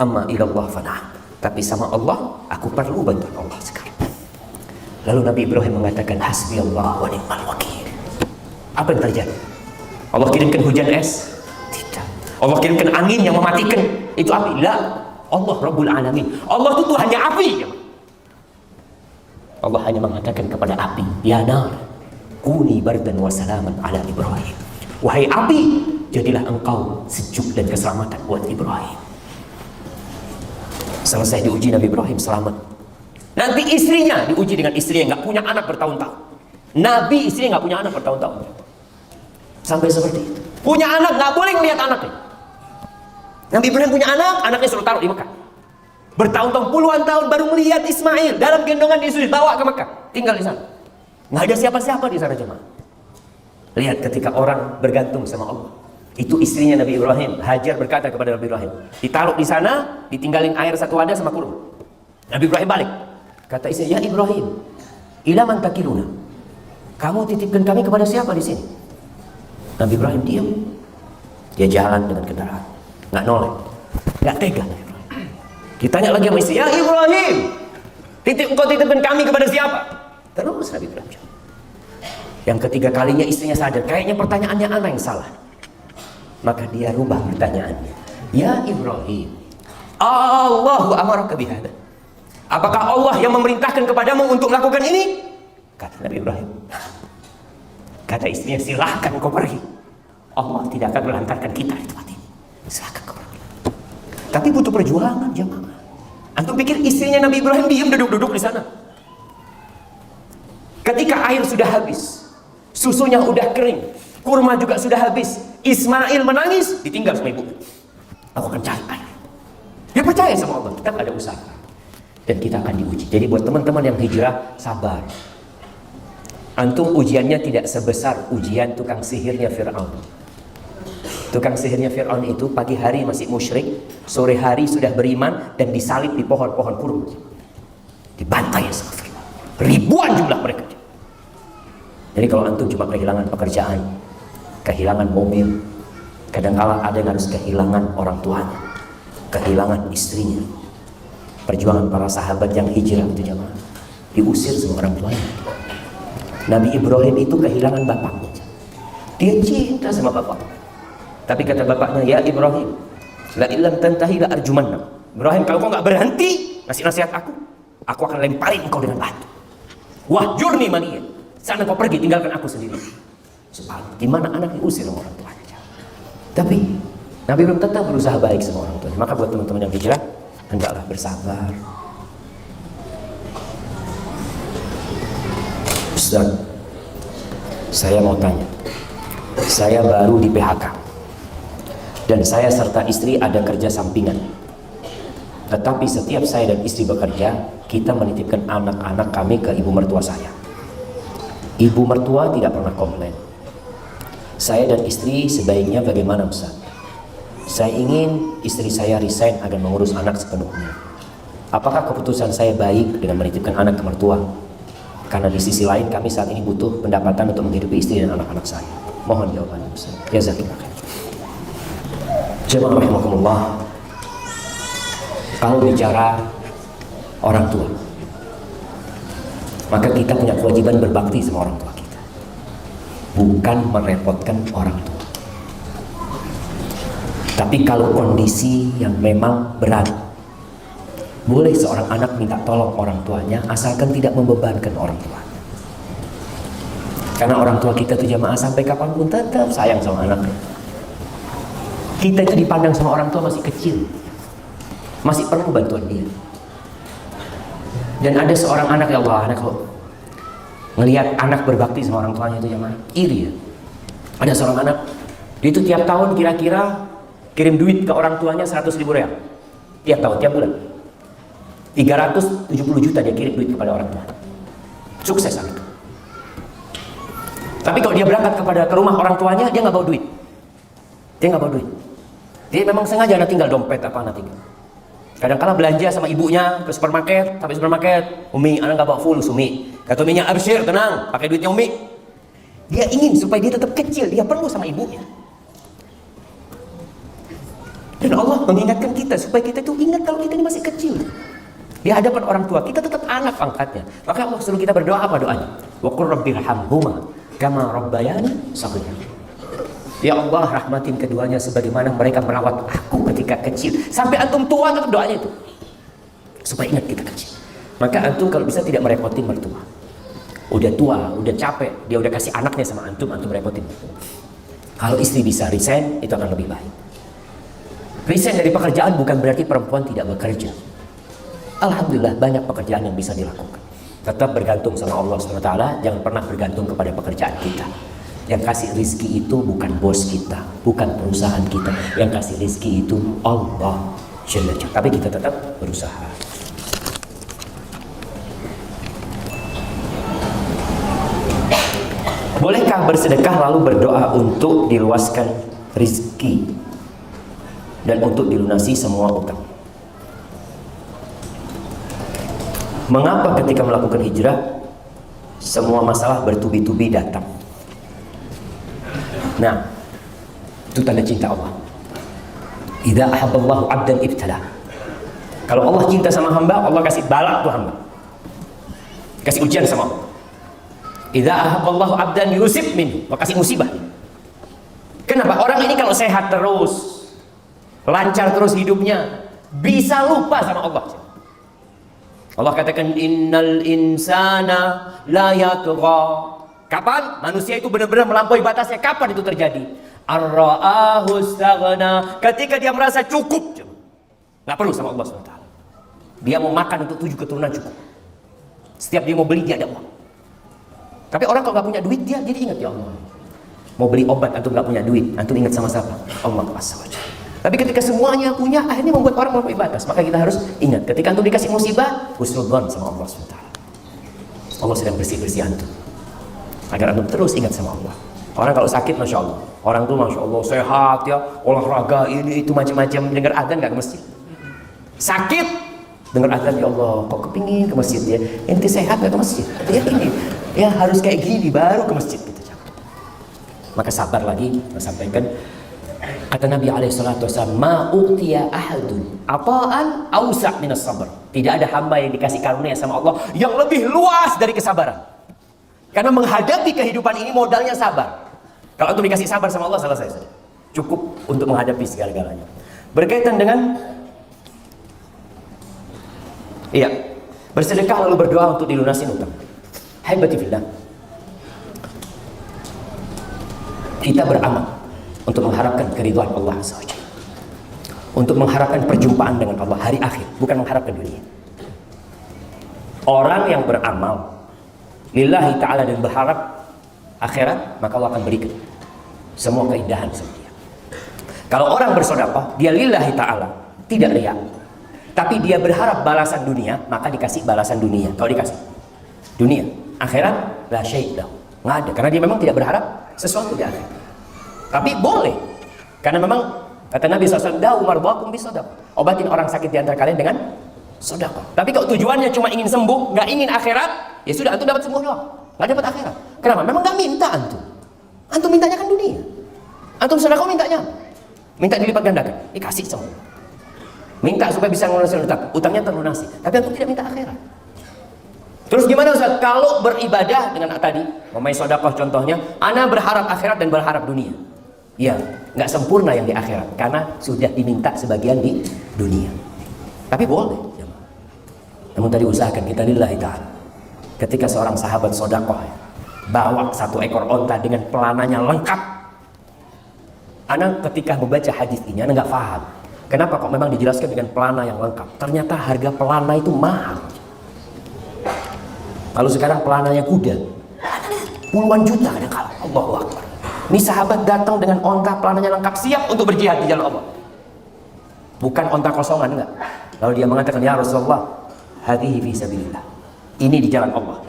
Amma ilallah fala. Tapi sama Allah, aku perlu bantuan Allah sekarang. Lalu Nabi Ibrahim mengatakan, "Hasbiyallah wa ni'mal wakil." Apa yang terjadi? Allah kirimkan hujan es? Tidak. Allah kirimkan angin yang mematikan itu api? La. Allah Rabbul Alamin. Allah itu Tuhannya api. Allah hanya mengatakan kepada api, "Ya nar, kuni bardan wa salaman ala Ibrahim." Wahai api, jadilah engkau sejuk dan keselamatan buat Ibrahim. Selesai diuji, Nabi Ibrahim selamat. Nanti istrinya diuji dengan istri yang nggak punya anak bertahun-tahun. Nabi istrinya nggak punya anak bertahun-tahun. Sampai seperti itu. Punya anak nggak boleh melihat anaknya. Nabi Ibrahim punya anak, anaknya suruh taruh di Mekah. Bertahun-tahun, puluhan tahun baru melihat Ismail dalam gendongan Yesus, bawa ke Mekah, tinggal di sana. Nggak ada siapa-siapa di sana jemaah. Lihat ketika orang bergantung sama Allah. Itu istrinya Nabi Ibrahim, Hajar, berkata kepada Nabi Ibrahim, ditaruh di sana, ditinggalin air satu wadah sama kurma. Nabi Ibrahim balik. Kata istri, "Ya Ibrahim, ila man takiluna?" Kamu titipkan kami kepada siapa di sini? Nabi Ibrahim diam. Dia jalan dengan kendaraan, nggak noleh, nggak tega. Ditanya lagi sama istri, "Ya Ibrahim, engkau titipkan kami kepada siapa?" Terus Nabi Ibrahim jawab. Yang ketiga kalinya istrinya sadar, kayaknya pertanyaannya ana yang salah. Maka dia rubah pertanyaannya. "Ya Ibrahim, Allahu amaraka bihada?" Apakah Allah yang memerintahkan kepadamu untuk melakukan ini? Kata Nabi Ibrahim. Kata istrinya, "Silahkan kau pergi. Allah tidak akan melantarkan kita di tempat ini. Silahkan kau pergi." Tapi butuh perjuangan jemaah. Antum pikir istrinya Nabi Ibrahim diam duduk-duduk di sana? Ketika air sudah habis, susunya udah kering, kurma juga sudah habis, Ismail menangis, ditinggal sama ibu. Aku akan cari air. Dia percaya sama Allah, kita ada usaha. Dan kita akan diuji. Jadi buat teman-teman yang hijrah, sabar. Antum ujiannya tidak sebesar ujian tukang sihirnya Fir'aun. Tukang sihirnya Fir'aun itu pagi hari masih musyrik, sore hari sudah beriman dan disalib di pohon-pohon kurma. Dibantai sama Fir'aun. Ribuan jumlah mereka. Jadi kalau antum cuma kehilangan pekerjaan, kehilangan mobil, kadang-kala ada yang harus kehilangan orang tuanya, kehilangan istrinya. Perjuangan para sahabat yang hijrah itu jamaah, diusir semua orang tuanya. Nabi Ibrahim itu kehilangan bapaknya. Dia cinta sama bapak. Tapi kata bapaknya, "Ya Ibrahim, la illam tantahi la arjumanna." Ibrahim, kalau kau nggak berhenti ngasih nasihat aku akan lemparin engkau dengan batu. Wahjurni maliya. Sana kau pergi, tinggalkan aku sendiri. Subhanallah, gimana anak diusir sama orang tuanya? Tapi Nabi belum tetap berusaha baik sama orang tuanya. Maka buat teman-teman yang hijrah, hendaklah bersabar. Ustaz, saya mau tanya. Saya baru di PHK dan saya serta istri ada kerja sampingan. Tetapi setiap saya dan istri bekerja, kita menitipkan anak-anak kami ke ibu mertua saya. Ibu mertua tidak pernah komplain. Saya dan istri sebaiknya bagaimana Ustaz? Saya ingin istri saya resign agar mengurus anak sepenuhnya. Apakah keputusan saya baik dengan menitipkan anak ke mertua? Karena di sisi lain kami saat ini butuh pendapatan untuk menghidupi istri dan anak-anak saya. Mohon jawabannya Ustaz. Jazakallahu khairan. Jemaah rahimakumullah. Kalau bicara orang tua, maka kita punya kewajiban berbakti sama orang tua kita, bukan merepotkan orang tua. Tapi kalau kondisi yang memang berat, boleh seorang anak minta tolong orang tuanya, asalkan tidak membebankan orang tua. Karena orang tua kita itu jamaah sampai kapanpun tetap sayang sama anaknya. Kita itu dipandang sama orang tua masih kecil, masih perlu bantuan dia. Dan ada seorang anak, ya Allah, anak kok ngelihat anak berbakti sama orang tuanya itu jamaah, iri ya. Ada seorang anak, dia itu tiap tahun kira-kira kirim duit ke orang tuanya 100.000 real. Tiap tahun, tiap bulan 370 juta dia kirim duit kepada orang tua. Sukses anak. Tapi kalau dia berangkat ke rumah orang tuanya, dia nggak bawa duit. Dia nggak bawa duit. Dia memang sengaja anak tinggal dompet apa anak tinggal. Kadang-kala belanja sama ibunya ke supermarket, sampai supermarket, Umi, anak nggak bawa fulus Umi. Kata Uminya, absyir, tenang, pakai duitnya Umi. Dia ingin supaya dia tetap kecil, dia perlu sama ibunya. Dan Allah mengingatkan kita supaya kita itu ingat kalau kita ini masih kecil. Di hadapan orang tua, kita tetap anak angkatnya. Maka Allah suruh kita berdoa, apa doanya? Wa qur rabbirhamhuma kama rabbayani shaghira. Ya Allah, rahmatin keduanya sebagaimana mereka merawat aku ketika kecil. Sampai antum tua tetap doanya itu. Supaya ingat kita kecil. Maka antum kalau bisa tidak merepotin mertua. Udah tua, udah capek, dia udah kasih anaknya sama antum repotin mertua. Kalau istri bisa resign, itu akan lebih baik. Resign dari pekerjaan bukan berarti perempuan tidak bekerja. Alhamdulillah banyak pekerjaan yang bisa dilakukan. Tetap bergantung sama Allah SWT, jangan pernah bergantung kepada pekerjaan kita. Yang kasih rizki itu bukan bos kita, bukan perusahaan kita. Yang kasih rizki itu Allah Jalla Jalla. Tapi kita tetap berusaha. Bolehkah bersedekah lalu berdoa untuk diluaskan rizki dan untuk dilunasi semua utang? Mengapa ketika melakukan hijrah semua masalah bertubi-tubi datang? Nah, itu tanda cinta Allah. Idza ahabballahu 'abdan ibtala. Kalau Allah cinta sama hamba, Allah kasih balak tuh hamba. Kasih ujian sama Allah. Idza ahabballahu 'abdan yusib min, kasih musibah. Kenapa? Orang ini kalau sehat terus, lancar terus hidupnya, bisa lupa sama Allah. Allah katakan innal insana la yatgha. Kapan manusia itu benar-benar melampaui batasnya? Kapan itu terjadi? Ar-ra'ahu istaghna. Ketika dia merasa cukup, nggak perlu sama Allah SWT. Dia mau makan untuk 7 keturunan cukup. Setiap dia mau beli, dia ada uang. Tapi orang kalau nggak punya duit, dia jadi ingat, ya Allah, mau beli obat antum nggak punya duit, antum ingat sama siapa? Allah SWT. Tapi ketika semuanya punya, akhirnya membuat orang melampaui batas. Maka kita harus ingat, ketika antum dikasih musibah, husnudzon sama Allah SWT. Allah sedang bersih-bersih antum, agar antum terus ingat sama Allah. Orang kalau sakit, Masya Allah, orang tuh Masya Allah sehat ya, olahraga ini itu macam-macam, dengar adzan nggak ke masjid. Sakit, dengar adzan, ya Allah, kok kepingin ke masjid ya? Ente sehat nggak ke masjid? Ya ini, ya harus kayak gini baru ke masjid gitu. Maka sabar lagi, sampaikan. Kata Nabi SAW, ma u'tiya ahadun ata'an awsa' minas sabr. Tidak ada hamba yang dikasih karunia sama Allah yang lebih luas dari kesabaran. Karena menghadapi kehidupan ini modalnya sabar. Kalau untuk dikasih sabar sama Allah, selesai saja. Cukup untuk menghadapi segala-galanya. Berkaitan dengan bersedekah lalu berdoa untuk dilunasi utang. Haibati fillah, kita beramal untuk mengharapkan keridhaan Allah Azza wa Jalla, untuk mengharapkan perjumpaan dengan Allah hari akhir, bukan mengharapkan dunia. Orang yang beramal lillahi ta'ala dan berharap akhirat, maka Allah akan berikan semua keindahan sama dia. Kalau orang bersedekah, dia lillahi ta'ala, tidak riya, tapi dia berharap balasan dunia, maka dikasih balasan dunia. Kalau dikasih dunia, akhirat la syai' lahu, nggak ada, karena dia memang tidak berharap sesuatu di akhirat. Tapi boleh, karena memang kata Nabi SAW, da'u mardakum bisadaqah, obatin orang sakit di antara kalian dengan sedekah. Tapi kalau tujuannya cuma ingin sembuh, nggak ingin akhirat, ya sudah, antum dapat sembuh doang, nggak dapat akhirat. Kenapa? Memang nggak minta antum. Antum mintanya kan dunia. Antum sedekah mintanya, minta dilipat gandakan, dikasih semua. Minta supaya bisa melunasi utang, utangnya terlunasi. Tapi antum tidak minta akhirat. Terus gimana Ustaz? Kalau beribadah dengan tadi, memai sedekah contohnya, ana berharap akhirat dan berharap dunia. Ya, nggak sempurna yang di akhirat, karena sudah diminta sebagian di dunia. Tapi boleh. Namun tadi usahakan kita lillahi ta'ala. Ketika seorang sahabat sedekah bawa 1 ekor onta dengan pelananya lengkap, ana ketika membaca hadis ini, ana nggak paham kenapa kok memang dijelaskan dengan pelana yang lengkap. Ternyata harga pelana itu mahal. Kalau sekarang pelananya kuda, puluhan juta kadang-kala. Allahu Akbar. Ini sahabat datang dengan onta pelananya lengkap, siap untuk berjihad di jalan Allah. Bukan onta kosongan, enggak. Lalu dia mengatakan, ya Rasulullah, hadhihi fi sabilillah. Ini di jalan Allah.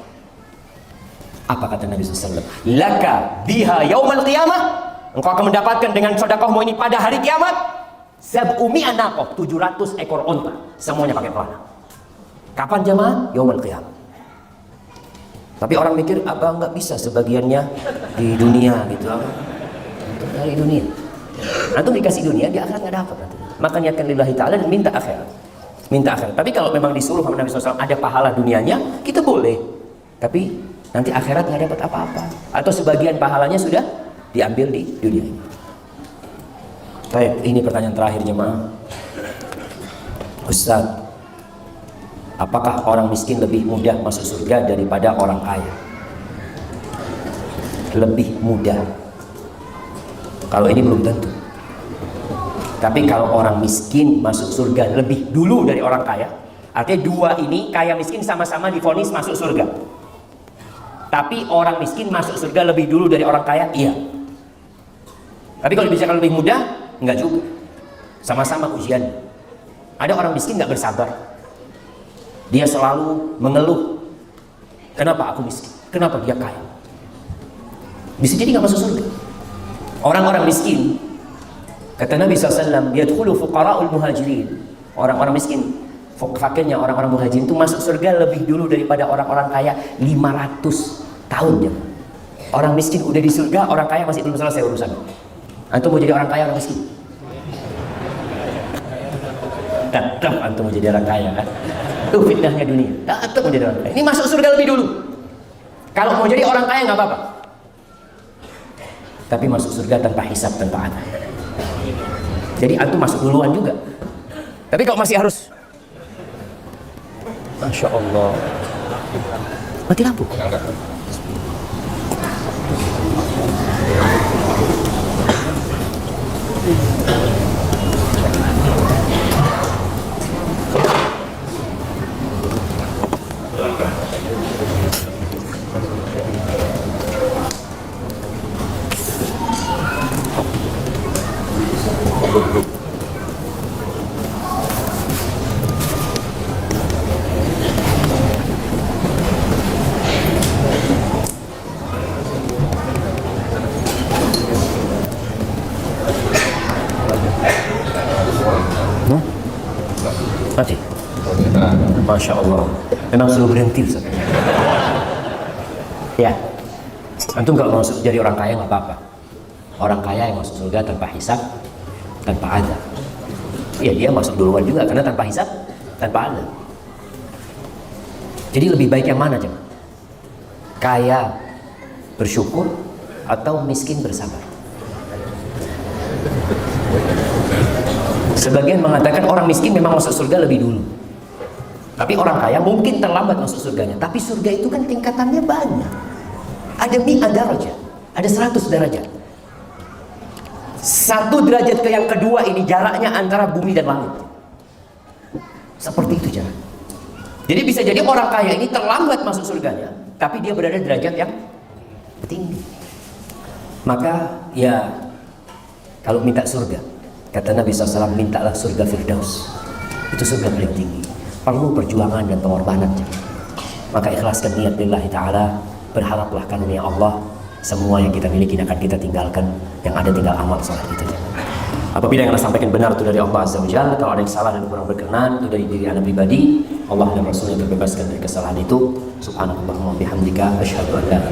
Apa kata Nabi SAW? Laka biha yaumal qiyamah. Engkau akan mendapatkan dengan sedekahmu ini pada hari kiamat 700 naqah, 700 ekor onta, semuanya pakai pelana. Kapan jamaah? Yaumal qiyamah. Tapi orang mikir, apa nggak bisa sebagiannya di dunia gitu, dari dunia. Antum dikasih dunia, di akhirat nggak dapat. Maka niatkan lillahi ta'ala dan minta akhirat. Minta akhirat. Tapi kalau memang disuruh sama Nabi SAW ada pahala dunianya, kita boleh. Tapi nanti akhirat nggak dapat apa-apa. Atau sebagian pahalanya sudah diambil di dunia ini. Baik, ini pertanyaan terakhir jemaah. Ustaz, apakah orang miskin lebih mudah masuk surga daripada orang kaya? Lebih mudah. Kalau ini belum tentu. Tapi kalau orang miskin masuk surga lebih dulu dari orang kaya, artinya dua ini, kaya miskin sama-sama divonis masuk surga. Tapi orang miskin masuk surga lebih dulu dari orang kaya, iya. Tapi kalau dibicarakan lebih mudah, enggak juga. Sama-sama ujian. Ada orang miskin nggak bersabar. Dia selalu mengeluh, kenapa aku miskin? Kenapa dia kaya? Bisa jadi nggak masuk surga. Orang-orang miskin, kata Nabi SAW, yadkhulu fuqara'ul muhajirin. Orang-orang miskin, fakirnya orang-orang muhajirin itu masuk surga lebih dulu daripada orang-orang kaya 500 tahun. Ya. Orang miskin udah di surga, orang kaya masih belum selesai urusan. Antum mau jadi orang kaya, orang miskin? Tetap antum mau jadi orang kaya kan? Itu fitnahnya dunia. Tetap mau jadi orang kaya. Ini masuk surga lebih dulu. Kalau mau jadi orang kaya nggak apa-apa. Tapi masuk surga tanpa hisab, tanpa adab. Jadi antum masuk duluan juga. Tapi kalau masih harus, Masya Allah, mati lampu. Mati. Masya Allah. Memang suruh berhenti. Ya. Antum kalau mau jadi orang kaya nggak apa-apa. Orang kaya yang masuk surga tanpa hisab, tanpa adab. Iya, dia masuk duluan juga karena tanpa hisab, tanpa adab. Jadi lebih baik yang mana, Jemaah? Kaya bersyukur atau miskin bersabar? Sebagian mengatakan orang miskin memang masuk surga lebih dulu. Tapi orang kaya mungkin terlambat masuk surganya. Tapi surga itu kan tingkatannya banyak. Ada mi'ah darajat, ada 100 derajat. 1 derajat ke yang kedua ini jaraknya antara bumi dan langit. Seperti itu jarak. Jadi bisa jadi orang kaya ini terlambat masuk surganya, tapi dia berada di derajat yang tinggi. Maka ya, kalau minta surga, kata Nabi SAW, mintalah surga Firdaus. Itu surga paling tinggi. Perlu perjuangan dan pengorbanan. Maka ikhlaskan niat lillahi ta'ala. Berharaplah karunia Allah. Semua yang kita miliki akan kita tinggalkan. Yang ada tinggal amal soleh kita. Apabila yang Anda sampaikan benar itu dari Allah Azza wa Jalla, kalau ada yang salah dan kurang berkenan itu dari diri Anda pribadi, Allah dan Rasulnya terbebaskan dari kesalahan itu. Subhanallah wa bihamdika asyhadu an la ilaha